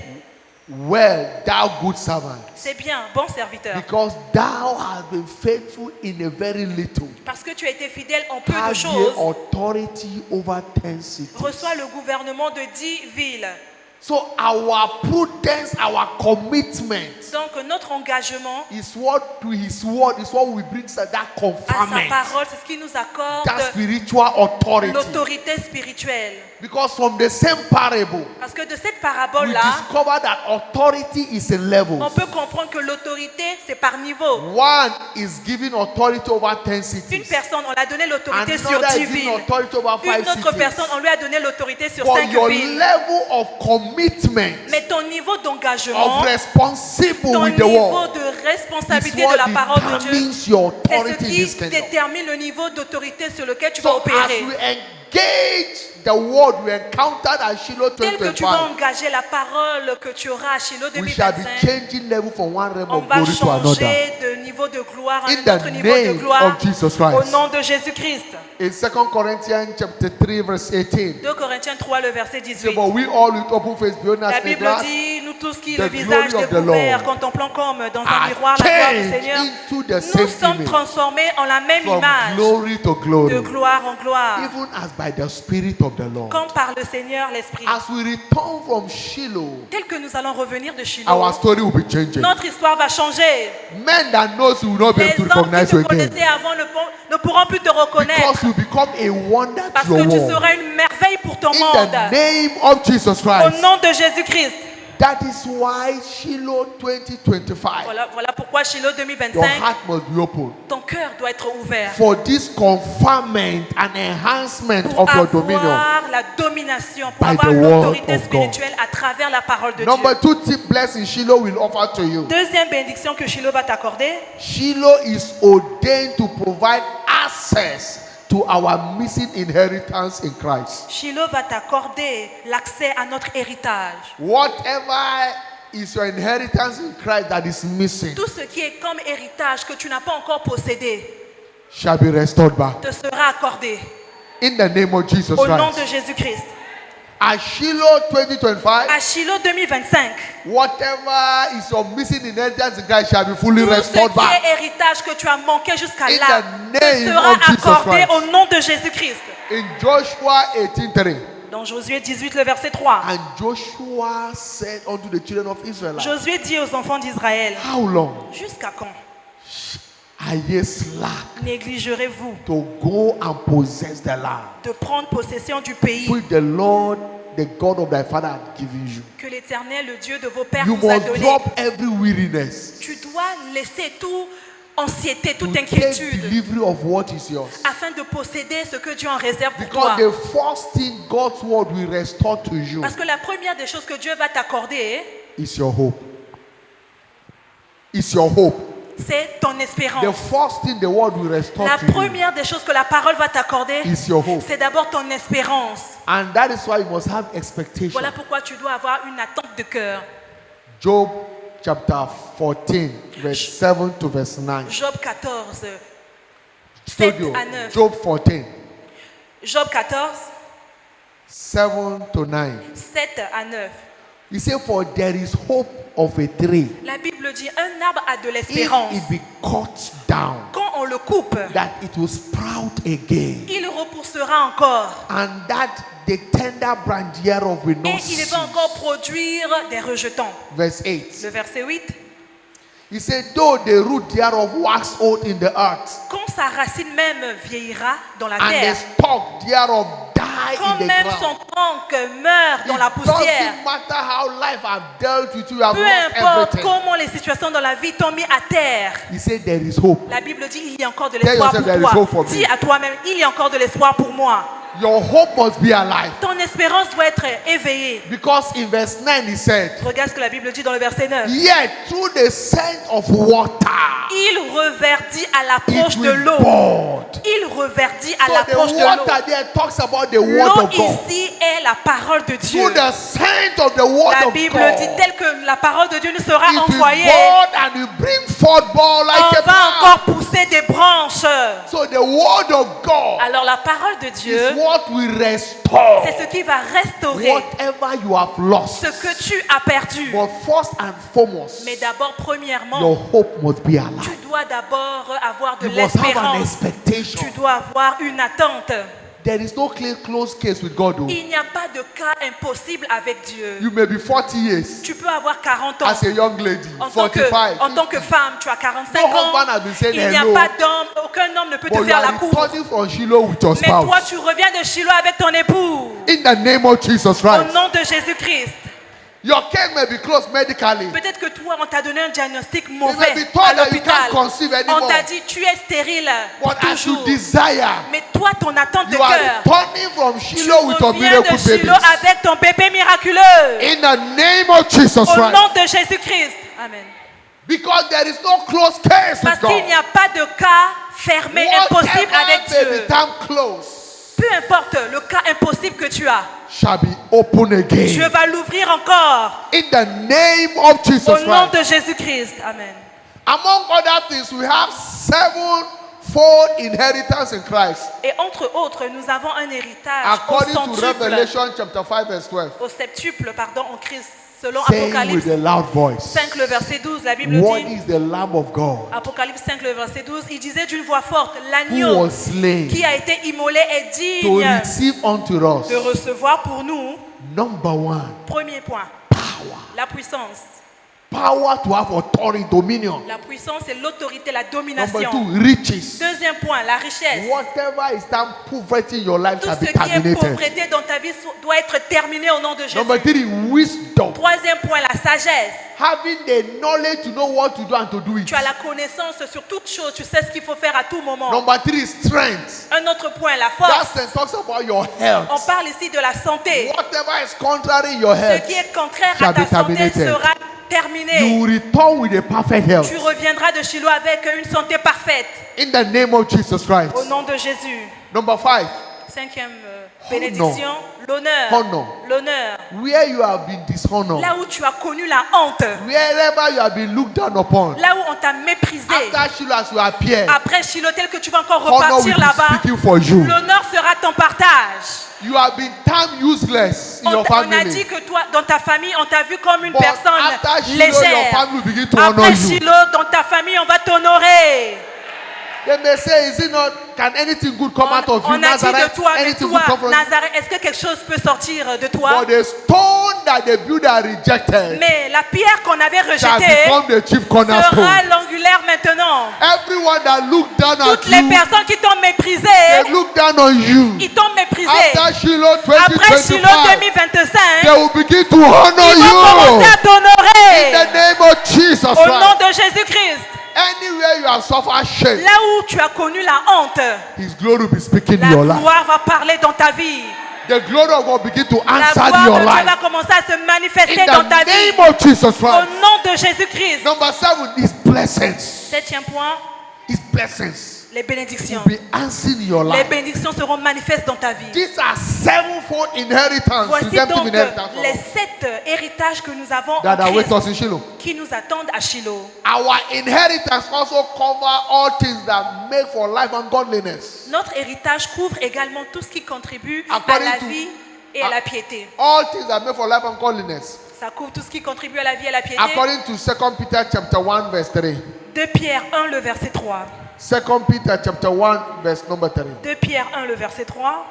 well, thou good servant, c'est bien, bon serviteur, because thou hast been faithful in a very little, parce que tu as été fidèle en peu de have choses, ye authority over 10 cities. reçois le gouvernement de 10 villes. So our prudence, our commitment Donc notre engagement is what to his word is what will bring that à sa conferment, parole, c'est ce qui nous accorde that spiritual authority. l'autorité spirituelle. Because from the same parable, Parce que de cette we parabole-là, discover that authority is in levels. on peut comprendre que l'autorité, c'est par niveau. One is giving authority over 10 Une cities. personne, on l'a donné l'autorité sur Another 10 is giving villes. authority over 5 Une autre cities. personne, on lui a donné l'autorité sur For 5 your villes. level of commitment, Mais ton niveau d'engagement, of responsible ton with the niveau word, de is responsabilité de what la parole de Dieu, determines your c'est authority ce in this qui kingdom. détermine le niveau d'autorité sur lequel tu vas So as opérer. we engage the word we encountered at Shiloh Tel que tu vas 2025, engager la parole que tu auras à Shiloh we shall be 2025, changing level from one realm on of va glory to another. changer de niveau de gloire à In un autre the niveau de name gloire of Jesus au Christ. nom de Jésus-Christ. In 2 Corinthians chapter 3 verse 18, 2 Corinthiens 3, le verset it says, 18. but we all with open face, behold La as in a Bible glass, dit, nous tous qui, the le visage glory of the découvert, Lord contemplant comme dans un are miroir la gloire du changed Seigneur, into the nous same sommes image, transformés en la même from image, glory to de glory, gloire en gloire, even as by the Spirit of the Lord. comme par le Seigneur l'Esprit. As we return from Shiloh, Tel que nous allons revenir de our Shiloh, story will be changing. notre histoire va changer. Men that knows you will not be Les able to hommes qui recognize te you again, connaissaient avant ne pourront plus te reconnaître, because you become a wonder parce to que your tu world. seras une merveille pour ton In monde. the name of Jesus Au Christ. nom de Jésus-Christ. That is why Shiloh 2025, Voilà pourquoi Shiloh your 2025, heart must be open ton cœur doit être ouvert for this conferment and enhancement pour of your dominion. avoir la domination, pour By avoir the word l'autorité of God. spirituelle à travers la parole de Number Dieu. 2 tip blessing Shiloh will offer to you. Deuxième bénédiction que Shiloh va t'accorder, Shiloh is ordained to provide access to our missing inheritance in Christ. Shiloh va t'accorder l'accès à notre héritage. Whatever is your inheritance in Christ that is missing Tout ce qui est comme héritage que tu n'as pas encore possédé shall be restored back. te sera accordé In the name of Jesus au nom de Christ. Jésus-Christ. At Shiloh 2025, À Shiloh 2025, whatever is your missing inheritance in Christ shall be fully tout ce restored qui back. est héritage que tu as manqué jusqu'à In là the te name sera of Jesus accordé Christ. au nom de Jésus-Christ. In Joshua 18:3, Dans Josué 18, le verset 3. and Joshua said unto the children of Israel, Josué dit aux enfants d'Israël, how long jusqu'à quand are ye slack négligerez-vous to go and possess the land de prendre possession du pays which the Lord, the God of thy father, had given you? que l'Éternel, le Dieu de vos pères, You vous a must donné? drop every weariness Tu dois laisser toute anxiété, to toute take inquiétude delivery of what is yours. afin de posséder ce que Dieu en réserve pour toi. Because the first thing God's word will restore to you Parce que la première des choses que Dieu va t'accorder, is your hope. Is your hope. c'est ton The espérance. first thing the word will restore La to you première des choses que la parole va t'accorder, is your hope. c'est d'abord ton espérance. And that is why you must have expectation. Voilà pourquoi tu dois avoir une attente de cœur. Job chapter 14, verse 7 to verse 9. Job 14, 7 Studio, à 9. Job 14, Job 14, 7 to 9. 7 à 9. He said, for there is hope of a tree La Bible dit, un arbre a de if l'espérance. it be cut down, Quand on le coupe, that it will sprout again, il repoussera encore. and that the tender branch thereof will Et not il cease. va encore produire des rejetons. Verse 8. Le verset 8. He said, though the root thereof wax old in the earth, Quand sa racine même vieillira dans la and the terre, stalk thereof die quand in the même ground. son tronc meurt dans la It poussière, doesn't matter how life have dealt with you, you have peu lost importe everything. comment les situations dans la vie t'ont mis à terre, He said, there is hope. la Bible dit il y a encore de Tell l'espoir yourself there is pour hope for toi. me. Dis à toi-même, il y a encore de l'espoir pour moi. Your hope must be alive. Ton espérance doit être éveillée. Because in verse 9 he said, Regarde ce que la Bible dit dans le verset 9. yet through the scent of water, Il reverdit à it l'approche de will l'eau. bud. Il reverdit à So l'approche the de l'eau. water there talks about the word L'eau of God. ici est la parole de Dieu. Through the scent of the word La of Bible God, dit tel que la parole de Dieu nous sera it will envoyée, bud and will bring forth ball like on a va plant. encore pousser des branches. So the word of God Alors la parole de is Dieu, what will restore c'est ce qui va restaurer whatever you have lost. ce que tu as perdu. But first and foremost, Mais d'abord, premièrement, your hope must be tu alive. dois d'abord avoir de You must have an l'espérance. expectation. Tu dois avoir une attente. There is no clear close case with God. Oh. Il n'y a pas de cas impossible avec Dieu. You may be 40 years Tu peux avoir 40 ans. as a young lady, En tant, que, 45. en tant que femme, tu as 45 No ans. husband has been saying Il n'y a hello. pas d'homme, aucun homme ne peut te But you faire la are cour. returning from Shiloh with your Mais toi, spouse. tu reviens de Shiloh avec ton époux. In the name of Jesus Au Christ. nom de Jésus-Christ. Your case may be closed medically. Peut-être que toi, on t'a donné un diagnostic may mauvais be told à that you l'hôpital. can't conceive anymore. On t'a dit, tu es stérile pour But as you toujours. desire, Mais toi, ton attente de you are cœur, returning from tu Shiloh with your reviens miracle de Shiloh babies. avec ton bébé miraculeux. In the name of Jesus Au Christ. nom de Jésus-Christ. Amen. Because there is no closed case Parce with qu'il God. n'y a pas de cas fermé, impossible avec Whatever may Dieu. become closed Peu importe le cas impossible que tu as, shall be open Dieu again. va l'ouvrir encore. In the name of Jesus Au nom Christ. de Jésus-Christ. Amen. Among other things, we have sevenfold inheritance in Christ. Et entre autres, nous avons un héritage According to au centuple, Revelation chapter 5 verse 12. au septuple, pardon, en Christ, selon Saying with Apocalypse a loud voice, 5, le verset 12, la Bible what dit, is the Lamb of God Apocalypse 5, le verset 12, il disait d'une voix forte, who l'agneau was slain qui a été immolé est to digne receive unto us, de recevoir pour nous, number one, premier point, power. la puissance. Power to have authority, dominion. La puissance, c'est l'autorité, la Number domination. two, riches. Deuxième point, la richesse. Whatever is done poverty in your life Tout shall ce be qui est terminated. pauvreté dans ta vie doit être terminé au nom de Jésus. Number three, wisdom. Troisième point, la sagesse. Having the knowledge to know what to do and to do it. Tu as la connaissance sur toute chose. Tu sais ce qu'il faut faire à tout moment. Number three, strength. Un autre point, la That force. sentence talks about your On health. parle ici de la santé. Whatever is contrary in your Ce health, qui est contraire shall à ta be santé terminated. sera you terminé. will return with a perfect health. Tu reviendras de Shiloh avec une santé parfaite. In the name of Jesus Christ. Au nom de Jésus. Number five, Cinquième bénédiction, l'honneur. Honor. L'honneur. where you have been dishonored, Là où tu as connu la honte. wherever you have been looked down upon, Là où on t'a méprisé. after Shiloh as you appear, Après Shiloh, tel que tu vas encore honor will repartir be là-bas, speaking for you. l'honneur sera ton partage. You have been termed useless in your On a family. dit que toi, dans ta famille, on t'a vu comme une But personne after Shiloh, your légère. family will begin to honor Après you. Shiloh, dans ta famille, on va t'honorer. They may say, is it not, can anything good come out of you, On a dit de Nazareth? toi, mais Anything toi, good come from you? Nazareth, est-ce que quelque chose peut sortir de toi? But the stone that the builder rejected Mais la pierre qu'on avait shall rejetée become the chief cornerstone. sera l'angulaire maintenant. Everyone that looked down at Toutes les you, personnes qui t'ont méprisé, they look down on you. ils t'ont méprisé. After Shiloh Après Shiloh 2025, 2025, they will begin to honor ils vont commencer à you. In t'honorer. the name of Jesus Au nom Christ. de Jésus-Christ. Anywhere you have suffered shame, Là où tu as connu la honte, His glory will be speaking in la your life. gloire va parler dans ta vie. The glory of God begin to La answer gloire your de Dieu va life. commencer à se In manifester dans ta the vie. name of Jesus Au Christ. nom de Jésus-Christ. Number 7 is blessings. Septième point, His blessings les bénédictions. will be answered in your Les life. bénédictions seront manifestes dans ta vie. These are sevenfold inheritance, Voici redemptive donc inheritance for les us 7 héritages que nous avons that en await Christ us in Shiloh. qui nous attendent à Shiloh. Our inheritance also cover all things that make for life and godliness. Notre héritage couvre également tout ce qui contribue According à la to- vie et à la piété. All things that make for life and godliness. Ça couvre tout ce qui contribue à la vie et à la piété. According to 2 Peter chapter 1 verse 3. 2 Pierre 1, le verset 3. 2 Peter chapter 1 verse number 3. 2 Pierre 1, le verset 3.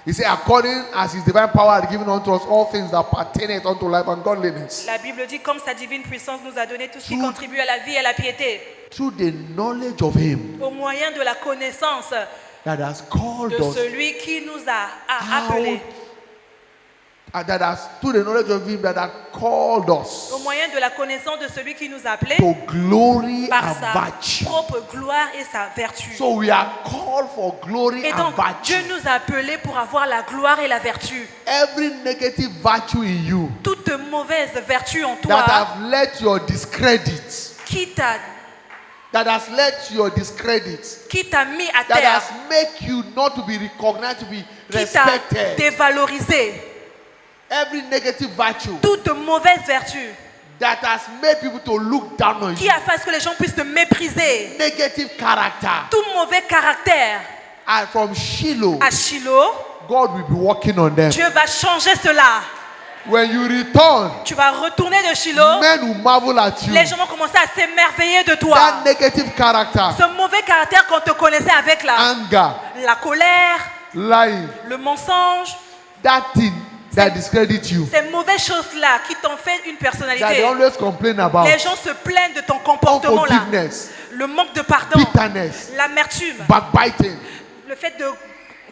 He said, according as his divine power had given unto us all things that pertain unto life and godliness, La Bible dit comme sa divine puissance nous a donné tout ce qui Tout- contribue à la vie et à la piété. through the knowledge of him Au moyen de la connaissance that has called de us, celui qui nous a out, appelés. that has through the knowledge of him that has called us Au moyen de la connaissance de celui qui nous a appelés to glory par and sa virtue. propre gloire et sa vertu. So we are called for glory Et and donc, Dieu virtue. nous a appelés pour avoir la gloire et la vertu. Every negative virtue in you Toute mauvaise vertu en that toi have led to your discredit, qui t'a mis à that terre, has make you not to be recognized, to be qui t'a respected. dévalorisé. Every negative virtue Toute mauvaise vertu that has made people to look down on qui you. a fait à ce que les gens puissent te mépriser. Negative character. Tout mauvais caractère And from Shiloh, à Shiloh, God will be working on them. Dieu va changer cela. When you return, Tu vas retourner de Shiloh. men will marvel at you. Les gens vont commencer à s'émerveiller de toi. That negative character, Ce mauvais caractère qu'on te connaissait avec anger, la colère, lying, le mensonge, that thing that discredit you, ces mauvaises choses-là qui t'ont fait une that they personnalité. always complain about, Les gens se plaignent de ton comportement-là. unforgiveness, Le manque de pardon, bitterness, l'amertume, backbiting, le fait de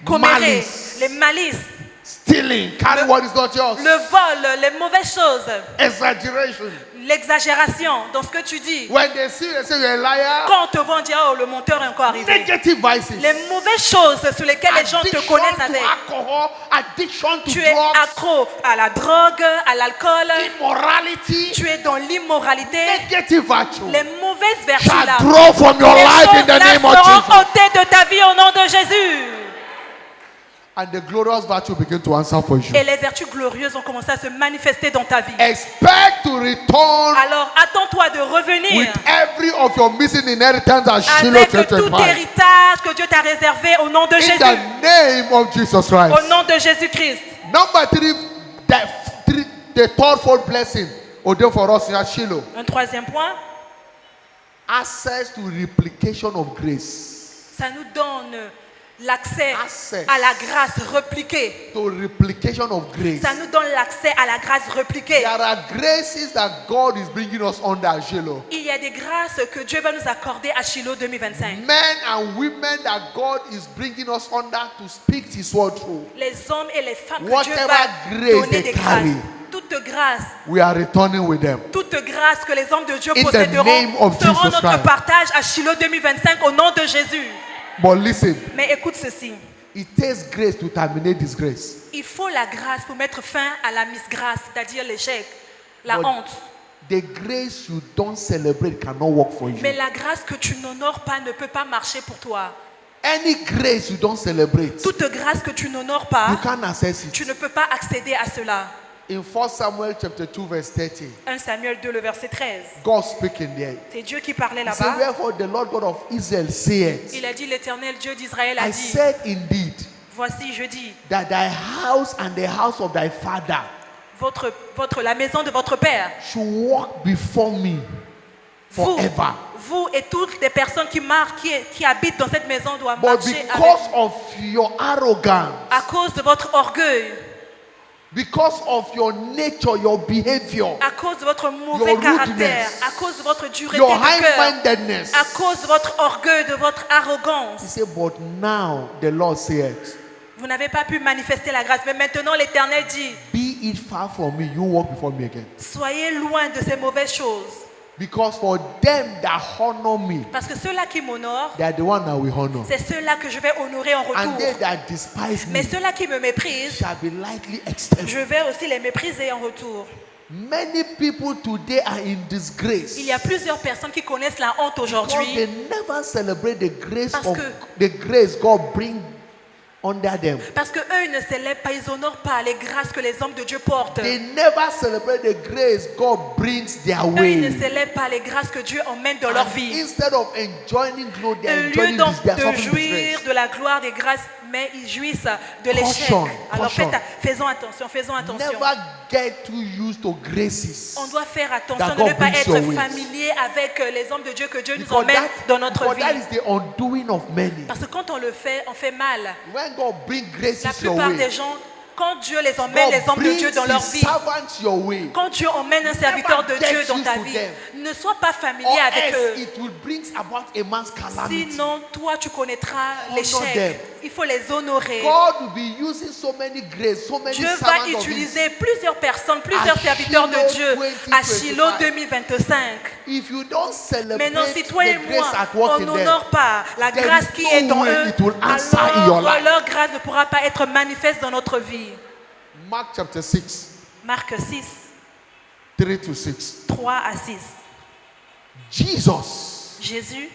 commérer, Malice. les malices, stealing, carry what is not yours, le vol, les mauvaises choses, exaggeration. l'exagération dans ce que tu dis. When they see you're a liar, Quand on te voit, on dit, oh, le menteur est encore arrivé. negative vices, Les mauvaises choses sur lesquelles les gens te addiction connaissent to avec. alcohol, addiction to Tu es drugs, accro à la drogue, à l'alcool. immorality, Tu es dans l'immoralité. negative virtue Les mauvaises vertus-là. shall draw from your Les life in choses the name of seront Jesus. ôtées de ta vie au nom de Jésus. And the glorious virtue begin to answer for you. Et les vertus glorieuses ont commencé à se manifester dans ta vie. Expect to return Alors attends-toi de revenir with every of your missing inheritance at Shiloh avec tout 25. héritage que Dieu t'a réservé au nom de In Jésus. the name of Jesus Au Christ. nom de Jésus-Christ. Number the third blessing ordained for us at Shiloh. Un troisième point, Access to replication of grace. ça nous donne l'accès Access. à la grâce repliquée. To replication of grace. Ça nous donne l'accès à la grâce repliquée. There are graces that God is bringing us under at Shiloh. Il y a des grâces que Dieu va nous accorder à Shiloh 2025. Men and women that God is bringing us under to speak His word through. Les hommes et les femmes que Dieu Whatever va grace donner they des carry. grâces. Toute grâce, We are returning with them. toute grâce que les hommes de Dieu In the posséderont name of seront Jesus notre Christ. partage à Shiloh 2025 au nom de Jésus. But listen, Mais écoute ceci. it takes grace to terminate disgrace. Il faut la grâce pour mettre fin à la misgrâce, c'est-à-dire l'échec, la But honte. the grace you don't celebrate cannot work for you. Mais la grâce que tu n'honores pas ne peut pas marcher pour toi. Any grace you don't celebrate, Toute grâce que tu n'honores you pas, can't access it. tu ne peux pas accéder à cela. In 1 Samuel chapter 2 verse 30, 1 Samuel 2, le verset 13. God speaking there. C'est Dieu qui parlait He said, là-bas. wherefore the Lord God of Israel saith, Il a dit, l'Éternel Dieu d'Israël a I dit, said indeed voici, je dis, that thy house and the house of thy father la maison de votre Père, should walk before me vous, forever. vous et toutes les personnes qui habitent dans cette maison doivent But marcher avec, because of your arrogance, à cause de votre orgueil, because of your nature, your behavior, à cause de votre mauvais Your caractère, rudeness, à cause de votre dureté your de cœur, high-mindedness, à cause de votre orgueil, de votre arrogance, he said, but now the Lord saith, vous n'avez pas pu manifester la grâce. Mais maintenant, l'Éternel dit, be it far from me, you walk before me again. soyez loin de ces mauvaises choses. Because for them that honor me, Parce que ceux-là qui m'honorent, they are the one that we honor. c'est ceux-là que je vais honorer en And they retour. that despise Mais me ceux-là qui me méprisent, shall be lightly extended. je vais aussi les mépriser en retour. Many people today are in disgrace. Il y a plusieurs personnes qui connaissent la honte Because aujourd'hui they never celebrate the grace Parce of que- the grace God bring under them. parce que eux ils ne célèbrent pas, ils honorent pas les grâces que les hommes de Dieu portent. They never celebrate the grace God brings their Eux ils ne way. célèbrent pas les grâces que Dieu emmène dans leur And vie. instead of enjoying glory, they are Au lieu enjoying donc this, they are de suffering jouir disgrace. de la gloire des grâces, mais ils jouissent de l'échec. Caution, Alors caution. faisons attention, faisons attention. Never get too used to graces. On doit faire attention That de ne God pas brings être your ways. familier avec les hommes de Dieu que Dieu nous Because emmène dans notre because vie. that is the undoing of many. Parce que quand on le fait, on fait mal. When God brings La graces your plupart way, des gens, quand Dieu les emmène, les God hommes de brings Dieu dans leur His vie, servants your way. quand Dieu emmène un serviteur de get Dieu dans used ta to vie, them. ne sois pas familier Or avec else eux. it will bring about a man's calamity. Sinon, toi, tu connaîtras them. l'échec. Il faut les honorer. God will be using so many grace, so many Dieu servants va of His. utiliser plusieurs personnes, plusieurs À serviteurs de Shiloh Dieu 2025. à Shiloh 2025. If you don't celebrate Maintenant, si toi et the moi, grace at work on in them, n'honore pas la there grâce is qui no est dans way eux, it will answer in your alors life. leur grâce ne pourra pas être manifeste dans notre vie. Mark chapter 6, Marc 6, 3 to 6. 3 à 6. Jesus Jésus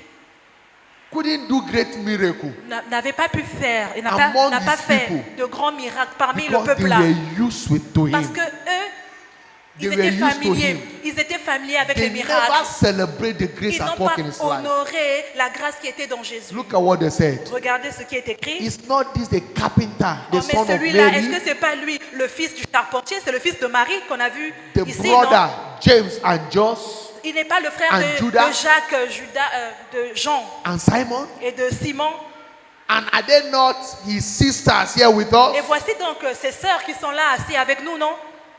couldn't do great miracle n'avait pas pu faire, il n'a Among pas his fait people. de grands miracles parmi le because they peuple là. were used with to Parce him. que eux, They ils were étaient used to familiers. him. Ils étaient familiers avec They les never miracles. celebrate the grace Ils at n'ont work pas in his life. honoré la grâce qui était dans Jésus. Look at what they said. Regardez ce qui est écrit. Is not this the carpenter, the Oh, son mais of celui-là, est-ce Mary, que c'est pas lui, le fils du charpentier, c'est le fils de Marie qu'on a vu the ici, brother non? James and Jos Il n'est pas le frère and de Judas? Jacques, de Jean and Simon? et de Simon. And are they not his sisters here with Et us? voici donc ces sœurs qui sont là assis avec nous, non?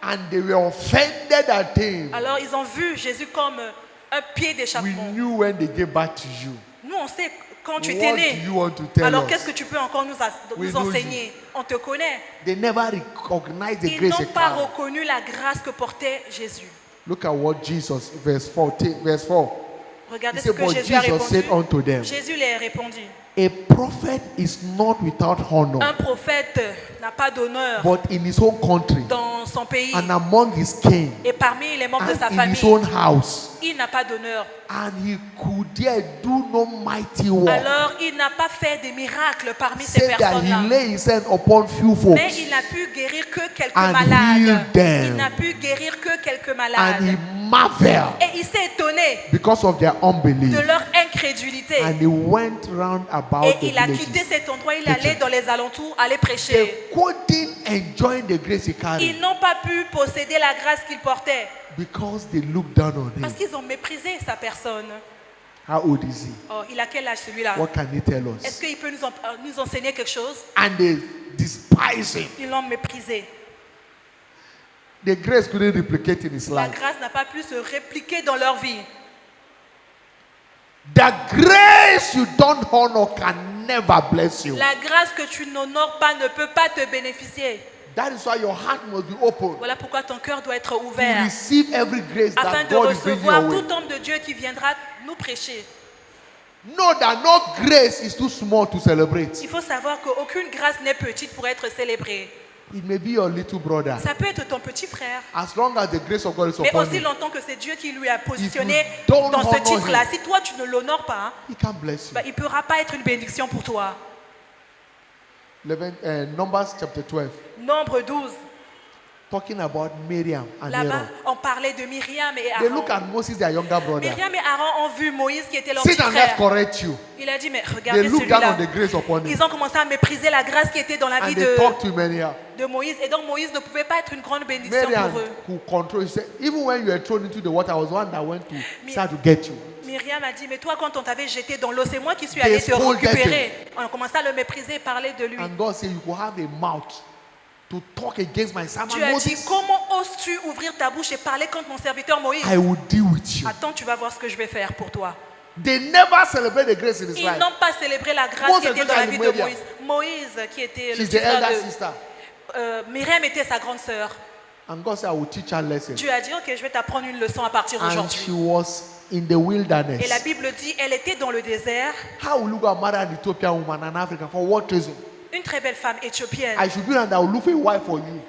And they were offended at him. Alors ils ont vu Jésus comme un pied We d'échappement. knew when they gave back to you. Nous, on sait quand tu What étais do né. you want to tell Alors us? qu'est-ce que tu peux encore nous We know enseigner? On te connaît. They never recognized the Ils grace n'ont of pas God. reconnu la grâce que portait Jésus. Look at what Jesus, verse 4. Regardez He ce said, que but Jésus a Jesus répondu. said unto them, Jésus leur a répondu. a prophet is not without honor, Un prophète n'a pas d'honneur but in his own country dans son pays and among his kin et parmi les membres de sa and in his famille. own house. Il n'a pas d'honneur. And he could there do no mighty work. Alors il n'a pas fait des miracles parmi ces Said that personnes-là. he lay his hand upon few Mais folks il n'a pu guérir que quelques And malades. healed them. Il n'a pu guérir que quelques and malades. he marveled Et il s'est étonné because of their unbelief. de leur incrédulité. And he went round about Et the il a villages. quitté cet endroit, il The allait church. dans les alentours, aller They prêcher. couldn't enjoy the grace he carried Ils n'ont pas pu posséder la grâce qu'il portait because they looked down on him. parce qu'ils ont méprisé sa personne. How old is he? Oh, il a quel âge celui-là? What can he tell Est-ce us? qu'il peut nous enseigner quelque chose? And they despise him. Ils l'ont méprisé. The grace couldn't replicate in his La life. grâce n'a pas pu se répliquer dans leur vie. The grace you don't honor can never bless you. La grâce que tu n'honores pas ne peut pas te bénéficier. That is why your heart must be open Voilà pourquoi ton cœur doit être to ouvert receive every grace afin that de God is bringing recevoir your way. tout homme de Dieu qui viendra nous prêcher. Know that no grace is too small to celebrate. Il faut savoir qu'aucune grâce n'est petite pour être célébrée. It may be your little brother. Ça peut être ton petit frère, As long as the grace of God is mais upon aussi him, longtemps que c'est Dieu qui lui a positionné If you don't dans ce honor titre-là. him, Si toi tu ne l'honores pas, he can bless you. bah, il ne pourra pas être une bénédiction pour toi. Numbers chapter 12, Nombre 12. talking about Miriam and Là-bas, Aaron. on parlait de Myriam et They look Aaron. at Moses, their younger brother. Myriam et Aaron ont vu Moïse qui était leur Sit petit and let's frère. correct you. Il a dit, mais They regardez look down celui-là. on the grace upon him. Ils ont commencé à mépriser la grâce qui était dans la And vie they talk to de Miriam. Moïse. Et donc Moïse ne pouvait pas être une grande bénédiction Miriam pour eux. could control. He said, even when you were thrown into the water, I was the one that went to start to get you. Myriam a dit, mais toi quand on t'avait jeté dans l'eau, c'est moi qui suis They allé te scolded récupérer. On a commencé à le mépriser et parler de lui. And God said, you could have a mouth to talk against my servant Dieu a dit, Moses. comment oses-tu ouvrir ta bouche et parler contre mon serviteur Moïse? I will deal with you. Attends, tu vas voir ce que je vais faire pour toi. They never celebrate the grace in his Ils life. n'ont pas célébré la grâce Moses qui était dans la vie de Myriam. Moïse. Moïse, qui était le She's petit the frère elder de... sister. Myriam était sa grande sœur. And God said, I will teach her lesson. Dieu a dit, ok, je vais t'apprendre une leçon à partir And d'aujourd'hui. she was in the Et la wilderness. Bible dit, elle était dans le désert, How will you go and marry an Ethiopian woman and African? For what reason? une très belle femme éthiopienne. I should be and I will look for a wife for you.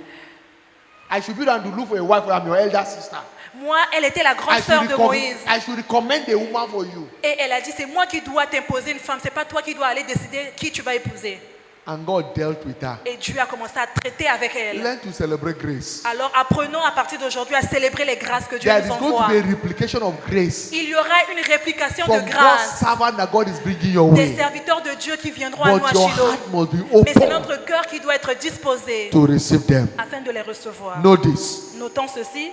I should be down to look for a wife. I'm your elder sister. Moi, elle était la grande sœur de Moïse. I should recommend a woman for you. Et elle a dit, c'est moi qui dois t'imposer une femme. C'est pas toi qui dois aller décider qui tu vas épouser. And God dealt with her. Et Dieu a commencé à traiter avec elle. Learn to celebrate grace. Alors apprenons à partir d'aujourd'hui à célébrer les grâces que Dieu There nous is going to envoie. be a replication of grace Il y aura une réplication from de God's grâce servant that God is bringing your des way. serviteurs de Dieu qui viendront à nous But à your Shiloh. heart must be Mais c'est open notre cœur qui doit être disposé to receive them. afin de les recevoir. Know this. Notons ceci.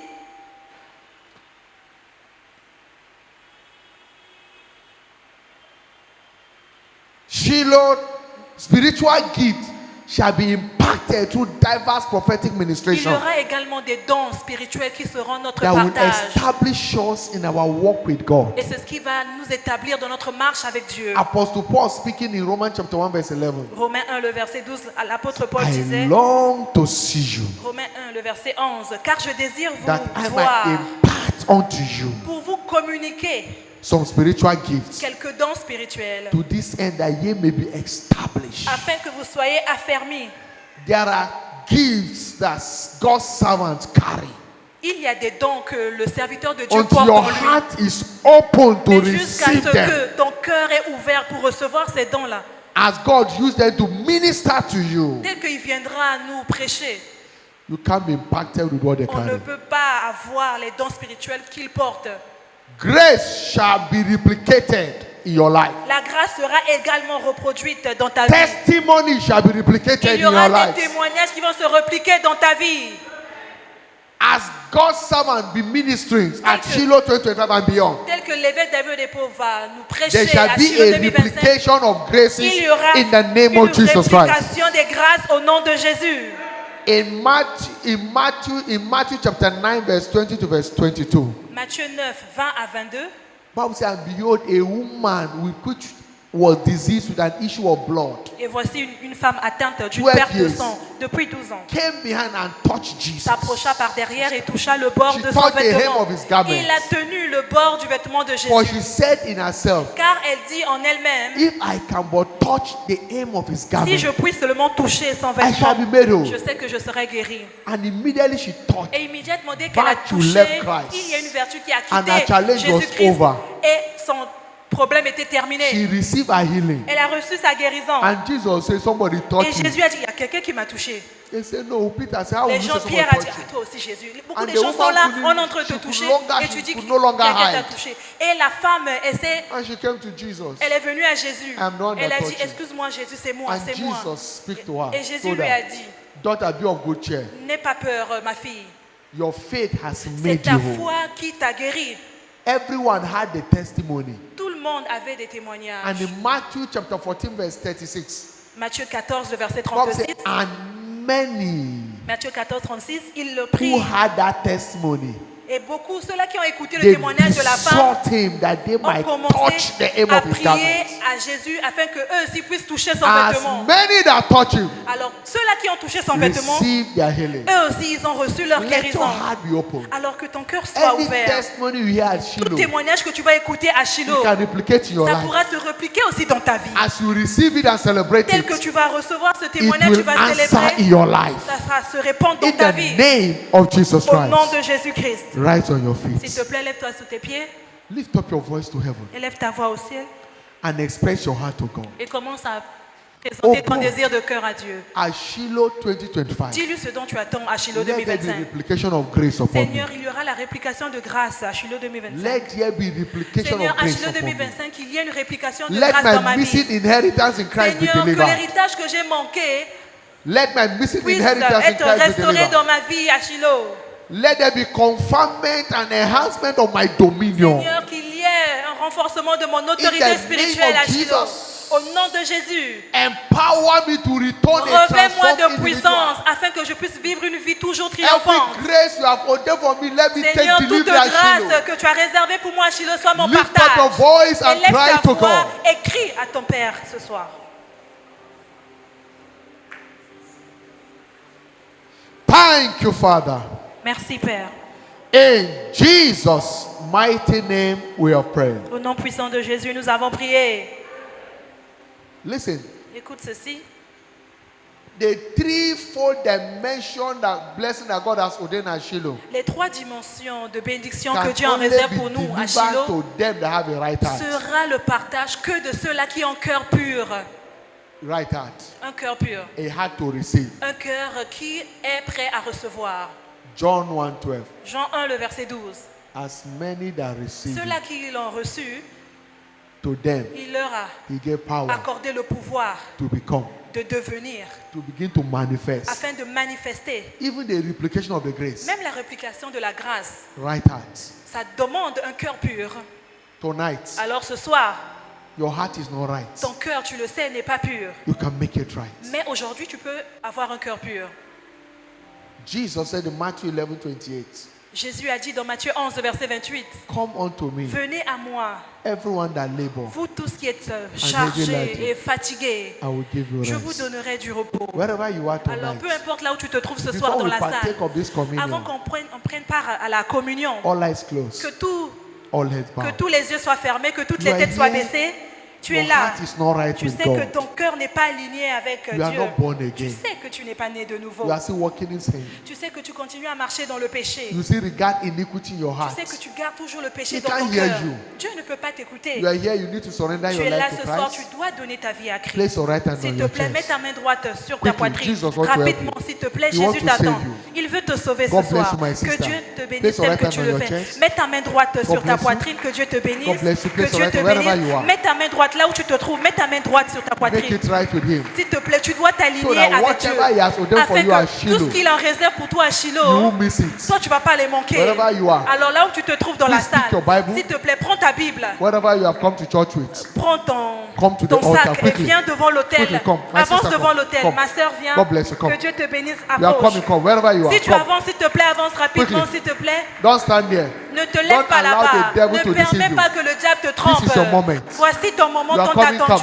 Shiloh spiritual gift shall be impacted through diverse prophetic Il ministration y aura également des dons spirituels qui seront notre that will partage. establish us in our walk with God. Et c'est ce qui va nous établir dans notre marche avec Dieu. Apostle Paul speaking in Romans chapter 1 verse 11. Romains 1, le verset 12, l'apôtre Paul I disait, long to see you Romains 1, le verset 11, car je désire that vous I voir might impart unto you pour vous communiquer some spiritual gifts quelques dons spirituels, to this end that ye may be established. afin que vous soyez affermis. There are gifts that God's servants carry. Il y a des dons que le serviteur de Dieu Until porte your en lui. heart is open to Mais jusqu'à receive ce them. que ton cœur est ouvert pour recevoir ces dons-là, As God used them to minister to you, dès qu'il viendra à nous prêcher, you can't be impacted with what they on ne carry. peut pas avoir les dons spirituels qu'il porte. Grace shall be replicated in your life. La grâce sera également reproduite dans ta vie. Testimony shall be replicated Il in y your aura life. des témoignages qui vont se repliquer dans ta vie. As God's servant be ministering at que- Shiloh 2025 and beyond, Tel que l'évêque David des pauvres va nous there prêcher shall à be Shiloh a 2025, replication of graces il y aura in the name une of Jesus Christ. réplication des grâces au nom de Jésus. In Matthew chapter 9 verse 20 to verse 22, Matthieu 9, 20 à 22. Bible says, and behold, a woman with which was diseased with an issue of blood Et voici une femme atteinte d'une 12 perte de years. sang depuis 12 ans. came behind and touched Jesus. S'approcha par derrière et toucha le bord She de son touched the hem vêtement. of his garment. Il a tenu le bord du vêtement de For Jésus. she said in herself, Car elle dit en elle-même, if I can but touch the hem of his si garment, je puis seulement toucher son I shall vêtement, be made whole. je sais que je serai guérie. And immediately she touched. Et immédiatement, dès qu'elle a Virtue touché, left Christ. il y a une vertu qui a And her quitté challenge was Jésus-Christ over. et son problème était terminé. She received her healing. Elle a reçu sa guérison. And Jesus said, somebody Et touched me. Jésus a dit, il y a quelqu'un qui m'a touché. They said, no. Peter said, how will Les you say gens, somebody Pierre a dit, touched ah, you? toi aussi Jésus. Beaucoup And de the gens sont woman là, couldn't- on est en train de she te could toucher longer- et she tu dis que could no longer quelqu'un t'a hide. touché. Et la femme, And she came to Jesus. elle est venue à Jésus. I'm the one Elle that a dit, touched you. excuse-moi Jésus, c'est moi, And c'est moi. Jesus speak to her. Et Jésus Told lui a her, dit, daughter, be of good cheer. n'aie pas peur, ma fille. Your faith has C'est made ta you whole. foi qui t'a guéri. Everyone had the testimony. Tout le monde avait des And témoignages. in Matthew chapter 14, verse 36, Matthieu 14, le verset Bible 36. says, and many Matthieu 14, 36, il le who prie. had that testimony, Et beaucoup, ceux-là qui ont écouté le they témoignage de la femme, besought him that they ont might commencé touch the hem à of his prier garment. à Jésus afin que eux aussi puissent toucher son As vêtement. many that touch him Alors, ceux-là qui ont touché son vêtement, receive their healing. eux aussi, ils ont reçu leur Let guérison. your heart be open. Alors que ton cœur soit Any ouvert. testimony you hear at Tout Shiloh, témoignage que tu vas écouter à you Shiloh, can replicate in your ça life. pourra se répliquer aussi dans ta vie. As you receive it and celebrate Tel que it, tu vas recevoir ce it témoignage, tu will vas answer in célébrer, your life. ça va se répandre dans In ta the vie. name of Jesus Au nom Christ. de Jésus-Christ. Rise on your S'il te feet. plaît, lève-toi sur tes pieds, Lift up your voice to heaven élève ta voix au ciel and express your heart to God. et commence à présenter ton God. désir de cœur à Dieu. At Shiloh 2025, Dis-lui ce dont tu attends à Shiloh let there be 2025. replication of grace upon me. Seigneur, il y aura la réplication de grâce à Shiloh 2025. Let there be replication Seigneur, of à grace Shiloh upon me. 2025, il y a une réplication de Let grâce dans ma my missing vie. inheritance in Christ be Seigneur, que delivered. l'héritage que j'ai manqué Let my missing puisse inheritance in être Christ be restauré delivered. dans ma vie à Shiloh. Let there be confinement and enhancement of my dominion. Seigneur, qu'il y ait un renforcement de mon In autorité the spirituelle name à of Shiloh. Jesus. Au nom de Jésus, Empower me to return a revêt-moi de transformed puissance individual. afin que je puisse vivre une vie toujours triomphante. Every grace you have ordained for me, let me Seigneur, take toute delivery at Shiloh. grâce que tu as réservée pour moi à Shiloh soit mon Lift up partage. your voice and Élève cry ta to voix God. et crie à ton Père ce soir. Thank you, Father. Merci Père. In Jesus' mighty name we have prayed. Au nom puissant de Jésus, nous avons prié. Listen, Écoute ceci. The threefold dimension that blessing that God has ordained at Shiloh Les 3 dimensions de bénédiction can que Dieu en only réserve be pour nous à delivered Shiloh to them that have a right heart. sera le partage que de ceux-là qui ont un cœur pur. Right heart. Un cœur pur. A heart to receive. Un cœur qui est prêt à recevoir. John 1:12. Jean 1, le verset 12. As many that receive Ceux-là it, qui l'ont reçu, to them il leur a he gave power accordé le pouvoir to become, de devenir, to begin to manifest. afin de manifester. Even the replication of the grace. Même la réplication de la grâce, Right heart. ça demande un cœur pur. Tonight, Alors ce soir, your heart is not right. ton cœur, tu le sais, n'est pas pur. You can make it right. Mais aujourd'hui, tu peux avoir un cœur pur. Jesus said in Matthew 11:28, Jésus a dit dans Matthieu 11, verset 28, come unto me, venez à moi, everyone that labor, vous tous qui êtes heavy chargés laden. et fatigués, I will give you je vous rest. donnerai du repos. Wherever you are Alors tonight, peu importe là où tu te trouves ce soir before dans we la partake salle, of this avant communion, qu'on prenne part à la communion, all eyes closed, all heads que bowed. tous les yeux soient fermés, que toutes You les are têtes soient here. baissées, tu es Your là. heart is not right Tu with sais que God. ton cœur n'est pas aligné avec You are Dieu. not born Tu again. sais que tu n'es pas né de nouveau. You are still walking in sin. Tu sais que tu continues à marcher dans le péché. You still regard iniquity in your Tu heart. sais que tu gardes toujours le péché He dans ton can't hear cœur. you. Dieu ne peut pas t'écouter. You are here, you need to surrender Tu your es là life ce to soir, tu Christ. dois donner ta vie à Place Christ. your right hand on S'il te your plaît, mets chest. ta main droite sur ta Quickly, poitrine. Jesus wants to help Rapidement, you. s'il te plaît, He wants Jésus to save t'attend. you. Il veut te sauver God ce bless soir. you, my Que sister. Dieu te Place bénisse your tel right que hand tu on le your fais. chest. Mets ta main droite sur ta bless you. poitrine, que Dieu te bénisse. God bless you. Que Place your Dieu right te hand wherever you bénisse. are. Mets ta main droite là où tu te trouves. Mets ta main droite sur ta Make poitrine. it right with him. S'il te plaît, tu dois So t'aligner that avec Dieu. whatever he has ordained for Afin you at que tout Shiloh, ce qu'il en réserve pour toi à you Shiloh, won't miss it. toi tu vas pas les manquer. Wherever you are. Alors là où tu te trouves dans la Please pick salle, your Bible. s'il te plaît, prends ta Bible, Whatever you have come to church with, prends Come to ton the altar sac et quickly. viens devant l'autel. Quickly, come. My Avance sister, devant come. l'autel. Come. Ma soeur vient. God bless you, come. Que Dieu te bénisse. you are Approche. coming, come. Wherever you are, Si tu come. avances, s'il te plaît, avance rapidement, Quickly. s'il te plaît. Don't stand there. Ne te lève Don't pas allow là-bas. the devil Ne to deceive permets you. pas que le diable te trompe. This is your moment. Voici ton moment You are tant coming, attendu. come.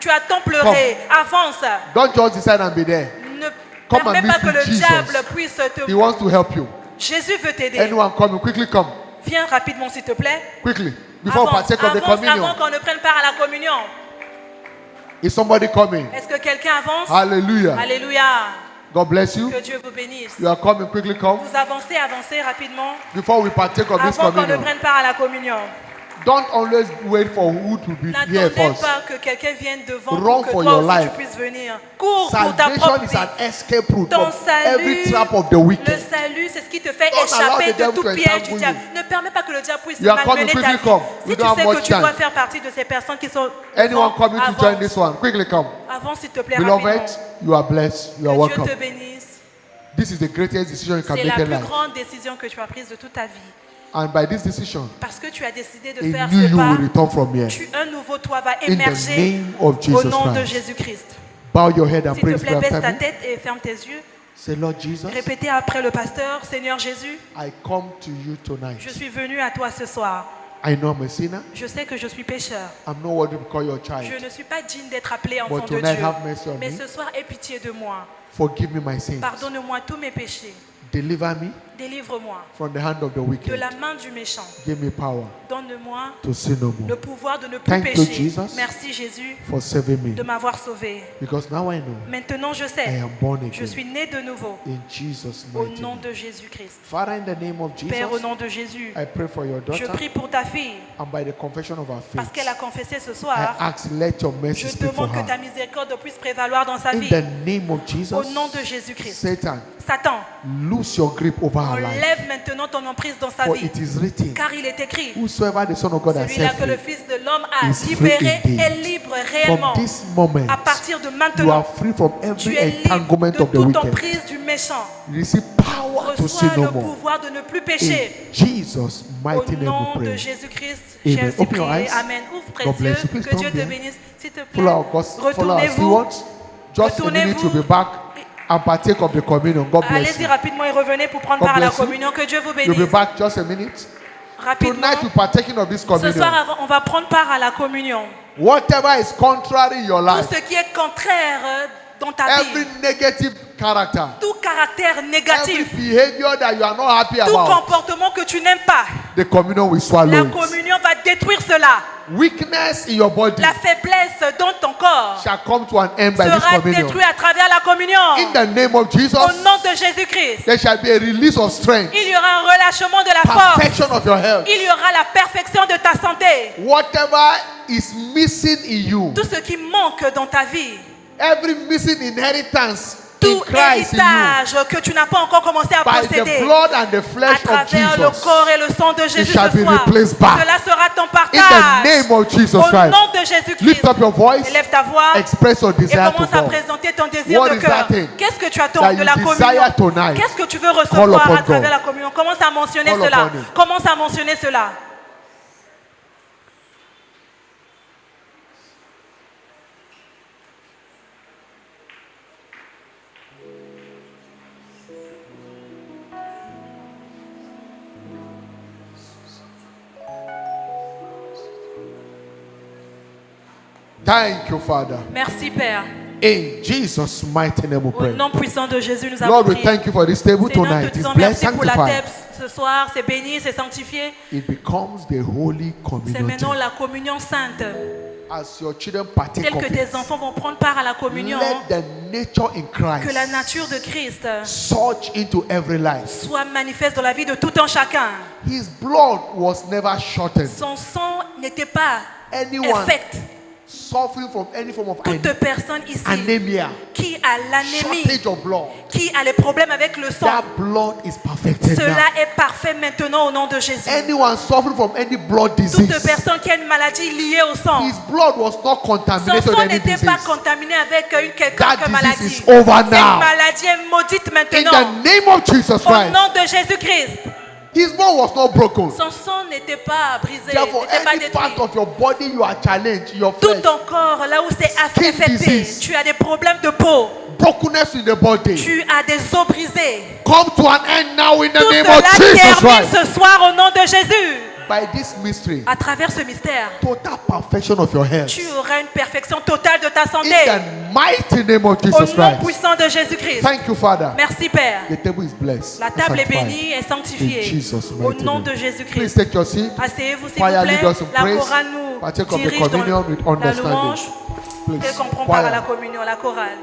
Tu as tant pleuré. Avance. Don't just decide and be there. Ne Come and permets pas meet que with le Jesus. diable puisse He te... wants to help you. Jésus veut t'aider. Anyone coming, quickly come. Viens rapidement, s'il te plaît. Quickly. Before we Avance, partake of the avance communion. avant qu'on ne prenne part à la communion. Is somebody coming? Est-ce que quelqu'un avance? Hallelujah. Alléluia. God bless you. Que Dieu vous bénisse. You are coming, quickly come. Vous avancez rapidement Before we partake of this avant qu'on ne communion. prenne part à la communion. Don't always wait for who to be here N'attendez first. pas que quelqu'un vienne devant Run pour que for toi your aussi life. tu puisses venir. Cours pour ta Salvation propre is vie. an escape route Ton from salut, every trap of the le wicked. salut, c'est ce qui te fait Don't allow échapper the de devil tout to piège du entangle diable. you. Ne permets pas que le diable puisse You are malmener coming, ta quickly vie. come. Si We tu don't sais have que much tu dois time. faire partie de ces personnes qui sont Anyone coming to join avance, this one, quickly come. avance s'il te plaît Beloved, rapidement. you are blessed. You are Que Dieu welcome. te bénisse. This is the greatest decision you can C'est la make in plus life. grande décision que tu as prise de toute ta vie. And by this decision, Parce que tu as décidé de a faire new ce you pas, will return from here. un nouveau toi va In the émerger name of au Jesus nom de Christ. Jésus-Christ. Bow your head and S'il pray te this plaît, prayer baisse ta after me. tête et ferme tes yeux. Say, Lord Jesus, Répétez après le pasteur, Seigneur Jésus, I come to you tonight. je suis venu à toi ce soir. I know I'm a sinner. Je sais que je suis pécheur. I'm not worthy to call your Je child. ne suis pas digne d'être appelé enfant But de tonight, Dieu. have mercy on Mais me. ce soir, aie pitié de moi. Forgive me my sins. Pardonne-moi tous mes péchés. Deliver me Délivre-moi from the hand of the de wicked. la main du méchant. Give me power Donne-moi to sin no le more. pouvoir de ne plus Thank you, pécher. Jesus. Merci Jésus For saving me. de m'avoir sauvé. Because now I know Maintenant, je I sais, am born je again. suis né de nouveau In Jesus' au mighty nom name. de Jésus-Christ. Father, in the name of Père, au Jesus, nom de Jésus, I pray for your je daughter. prie pour ta fille And by the confession of our parce faith, qu'elle a confessé ce I soir. ask, let your mercy Je speak for demande que ta her. miséricorde puisse prévaloir dans sa In vie. the name of Au Jesus, nom de Jésus-Christ. Satan, Satan, lose your grip over her life. enlève maintenant ton emprise dans sa For vie. it is written, Car il est écrit, whosoever the Son of God has celui-là set que le free, Fils de l'homme a is free libéré indeed. est libre réellement. From this moment, À partir de you maintenant, are free from tu every es libre entanglement de of the toute wicked. emprise du méchant. You receive power to sin Reçois no le more. pouvoir de ne plus In pécher. Jesus' Au mighty name nom we de pray. Jésus-Christ, j'ai Amen. ainsi Open your prié. eyes. Amen. Ouvre tes God bless yeux. you. Please Que come Dieu te here. bénisse. S'il te plaît, Follow us. Follow us. See retournez-vous. what? Just a minute, we'll be back and partake of the communion. God bless Allez-y you. rapidement et revenez pour prendre God part à la bless you. communion. Que Dieu vous You'll be bénisse. back just a minute. Rapidement. Tonight, we're partaking of this Ce communion. soir, on va prendre part à la communion. Whatever is contrary in your Tout life, ce qui est contraire dans ta every vie, negative character, tout caractère every négatif, behavior that you are not happy tout about, comportement que tu n'aimes pas, the communion will la swallow it. communion va détruire cela. Weakness in your body, La faiblesse dans ton corps shall come to an end by this sera communion. détruit à travers la communion. In the name of Jesus, Au nom de Jésus-Christ, there shall be a release of strength, il y aura un relâchement de la force. perfection of your health. Il y aura la perfection de ta santé. Whatever is missing in you, Tout ce qui manque dans ta vie, every missing inheritance in tout Christ in you, héritage que tu n'as pas encore commencé à by the posséder, blood and the à flesh of travers le Jesus, corps et le sang de Jésus shall ce be soir, replaced back. cela sera ton in the partage. name of Jesus Au Christ. nom de Jésus-Christ, Lift up your voice, élève ta voix express your et desire to commence à God. présenter ton désir What de is cœur. that thing Qu'est-ce que tu attends that de you la desire communion? tonight? Qu'est-ce que tu veux Call recevoir upon à travers God. la communion? Commence à mentionner Call cela. upon Him. Commence à mentionner cela. Thank you, Father. Merci Père. In Jesus' mighty name we Au pray. nom puissant de Jésus, nous avons Lord, we prié. thank you for this table Seigneur, tonight. te It's disons blessed, merci pour la sanctified. table ce soir. C'est béni, c'est sanctifié. It becomes the holy C'est communion. maintenant la communion sainte. As your children partake Tel que of tes it, enfants vont prendre part à la communion, let the nature in que la Christ nature de Christ surge into every life. soit manifeste dans la vie de tout un chacun. His blood was never shortened. Son sang n'était pas Anyone infect. suffering from any form of Toute personne ici anemia, qui a l'anémie, shortage of blood, qui a les problèmes avec le sang, that blood is perfected now. cela est parfait maintenant au nom de Jésus. Anyone suffering from any blood Toute disease, personne qui a une maladie liée au sang, his blood was not son contaminated with sang any n'était disease. pas contaminé avec une quelconque That maladie. disease is over Cette now. maladie est maudite In maintenant. the name of Jesus Au Christ, nom de Jésus-Christ. his bone was not broken. Son sang n'était pas brisé, Therefore, n'était pas any part détruit. of your body you are challenged, your Tout flesh, ton corps, là où c'est Skin affecté, disease. tu as des problèmes de peau, brokenness in the body, tu as des os brisés. come to an end now in the Tout name of cela Jesus termine Christ. ce soir au nom de Jésus. By this mystery, À travers ce mystère, total perfection of your health. tu auras une perfection totale de ta In santé. the mighty name of Au Jesus nom Christ. puissant de Jésus-Christ. Thank you, Father. Merci Père. The table is blessed. La and table est sanctified. bénie et In sanctifiée. Jesus' Au mighty nom name. de Please Jésus-Christ. take your seat. Asseyez-vous s'il Choir vous plaît. lead us in La praise. chorale nous Partake of the dirige dans communion with la understanding. louange et Please. qu'on prend part à la Choir. communion, la chorale.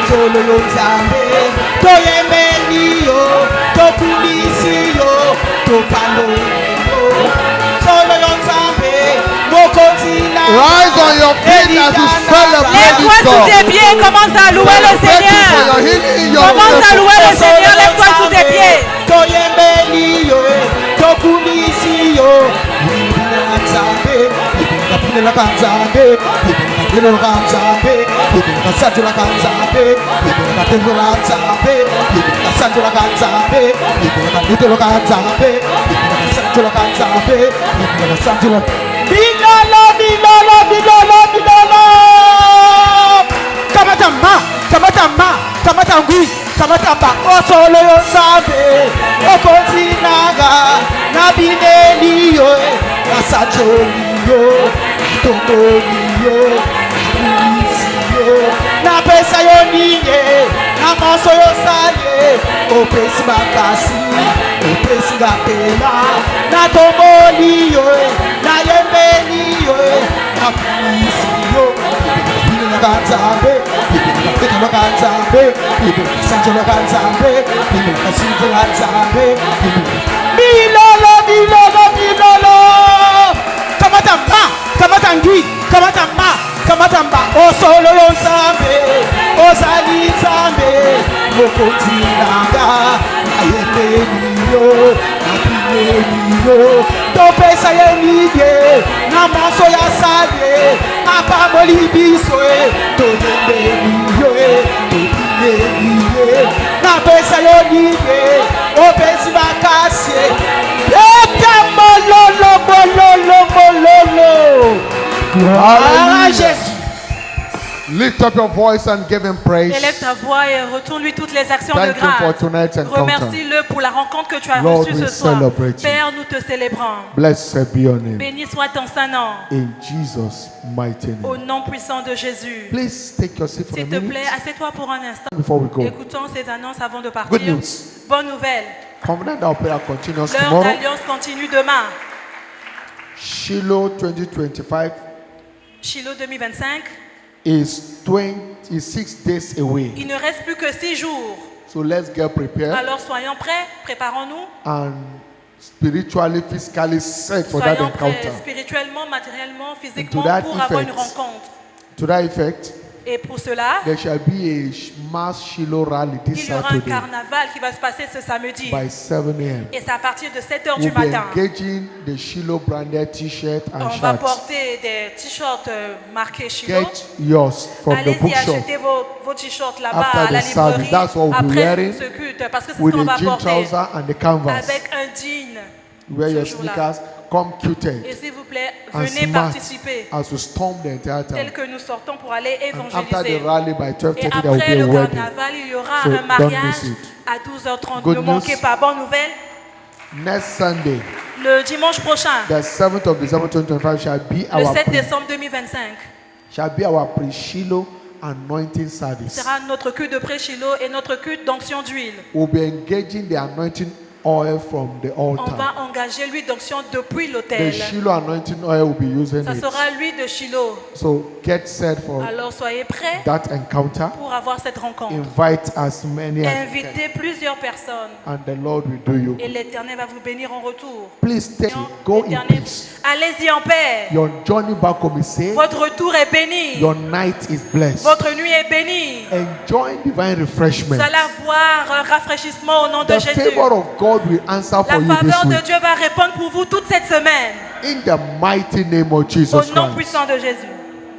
Solo yo nzambe toyembeli yo tokulisi yo topaloyo solo yo nzambe mokonzi na Rise on your feet as you celebrate Lève-toi this sous tes God. pieds, commence à louer le Thank you for Seigneur. your healing, your Commence à louer le Seigneur, lève-toi sous tes pieds. toyembeli yo tokulisi yo ibina nzambe ibina nzambe ibina nzambe Libera Sanjola Kanzabe, libera Tengola Kanzabe, libera Sanjola Kanzabe, libera Nidolo Kanzabe, libera Sanjola Kanzabe, libera Sanjola. Bilolo, bilolo, bilolo, bilolo. Kamatama, kamatama, kamatangui, kamatamba. Osolo yo sabe, okontinaga, nabineliyo, nasajoliyo, tongoliyo, nabisiyo, napesa yo ninye, namoso yo sale, opesi makasi, opesi gapela, natomboliyo, nayembeliyo, nabisiyo. Kanzabe, libera Kanzabe, libera Sanjola Kanzabe, libera Sanjola Kanzabe, milolo, milolo, milolo. Kamatamba, kamatangui, kamatamba, kamatamba. Osolo yo Nzambe, ozali Nzambe, mokonzinanga, ayembeliyo, nabineliyo, topesa ye ninye, namoso ya sale. Apamoli biso toyembeliyo toyembeliyo napesa yo ninye opesi makasi eta mololo mololo mololo. Gloire à Jésus. Lift up your voice and give him praise. Élève ta voix et retourne-lui toutes les actions Thank de you for grâce. tonight's encounter. Remercie-le pour la rencontre que tu as Lord, reçue we ce soir. celebrate you. Père, nous te célébrons. Blessed be your name. Béni soit ton Saint-Nom. In Jesus' mighty Au name. nom puissant de Jésus. Please take your seat for a S'il te minute plaît, assieds-toi pour un instant. before we go. Écoutons ces annonces avant de partir. Good news. Bonne nouvelle. Covenant our prayer continues L'heure tomorrow. d'alliance continue demain. Shiloh 2025 Shiloh 2025. is 26 days away. Il ne reste plus que 6 jours. So let's get prepared Alors soyons prêts, préparons-nous. and spiritually, physically set for that Soyons prêts encounter. spirituellement, matériellement, physiquement that pour avoir une effect, rencontre. To that effect, Et pour cela, there shall be a mass Shiloh rally this il y aura un Saturday carnaval qui va se passer ce samedi. by 7 a.m. Et c'est à partir de 7 h We'll du be matin. engaging the Shiloh branded t-shirt and On va shirts. porter des t-shirts marqués Shiloh. Get yours from the Allez-y bookshop acheter vos t-shirts là-bas After à la the service. librairie That's what we'll be après wearing ce culte. Parce que c'est ce with qu'on the va jean porter. trouser and the canvas. Avec un jean. Wear your ce jour-là. sneakers, come Et cuted s'il vous plaît, and venez smart participer. as we storm the entire town. Tel que nous sortons pour aller And after the évangéliser. rally by Et 12:30 there will après be a le wedding. carnaval, il y aura So un don't mariage miss it. à 12h30. Good Ne manquez news. pas. Bonne nouvelle. Next Sunday, Le dimanche prochain, the 7th of December 2025 le 7 décembre 2025, shall be our pre-Shiloh anointing service. sera notre culte de pré-Shiloh et notre culte d'onction d'huile. We'll be engaging the anointing oil from the On altar. va engager l'huile d'onction depuis The l'autel. Shiloh anointing oil will be using Ça it. sera l'huile de Shiloh. So get set for Alors soyez prêts that encounter. pour avoir cette rencontre. Invite as many as you can, Invitez plusieurs personnes and the Lord will do you et good. l'Éternel va vous bénir en retour. Please take, go in L'Éternel, peace. allez-y en paix. Your journey back home is safe. Votre retour est béni. Your night is blessed. Votre nuit est bénie. Enjoy divine refreshment. Vous allez avoir un rafraîchissement au nom de The Jésus. favor of God will answer La for you this faveur de week. Dieu va répondre pour vous toute cette semaine. In the mighty name of Au Jesus nom Christ. puissant de Jésus.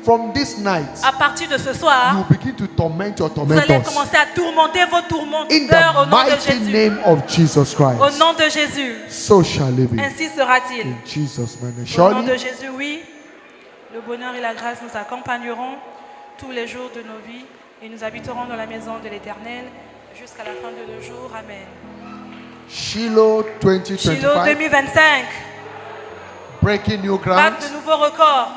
From this night, À partir de ce soir, you begin to torment your vous allez tormentors. commencer à tourmenter vos In tourmenteurs au the nom de mighty Jésus. name of Jesus Au Christ. nom de Jésus. So shall it be. Ainsi sera-t-il. In Jesus' name. Au nom de Surely, Jésus, oui. Le bonheur et la grâce nous accompagneront tous les jours de nos vies et nous habiterons dans la maison de l'Éternel jusqu'à la fin de nos jours. Amen. Shiloh Shiloh 2025, 2025. breaking new Batte ground. de nouveaux records.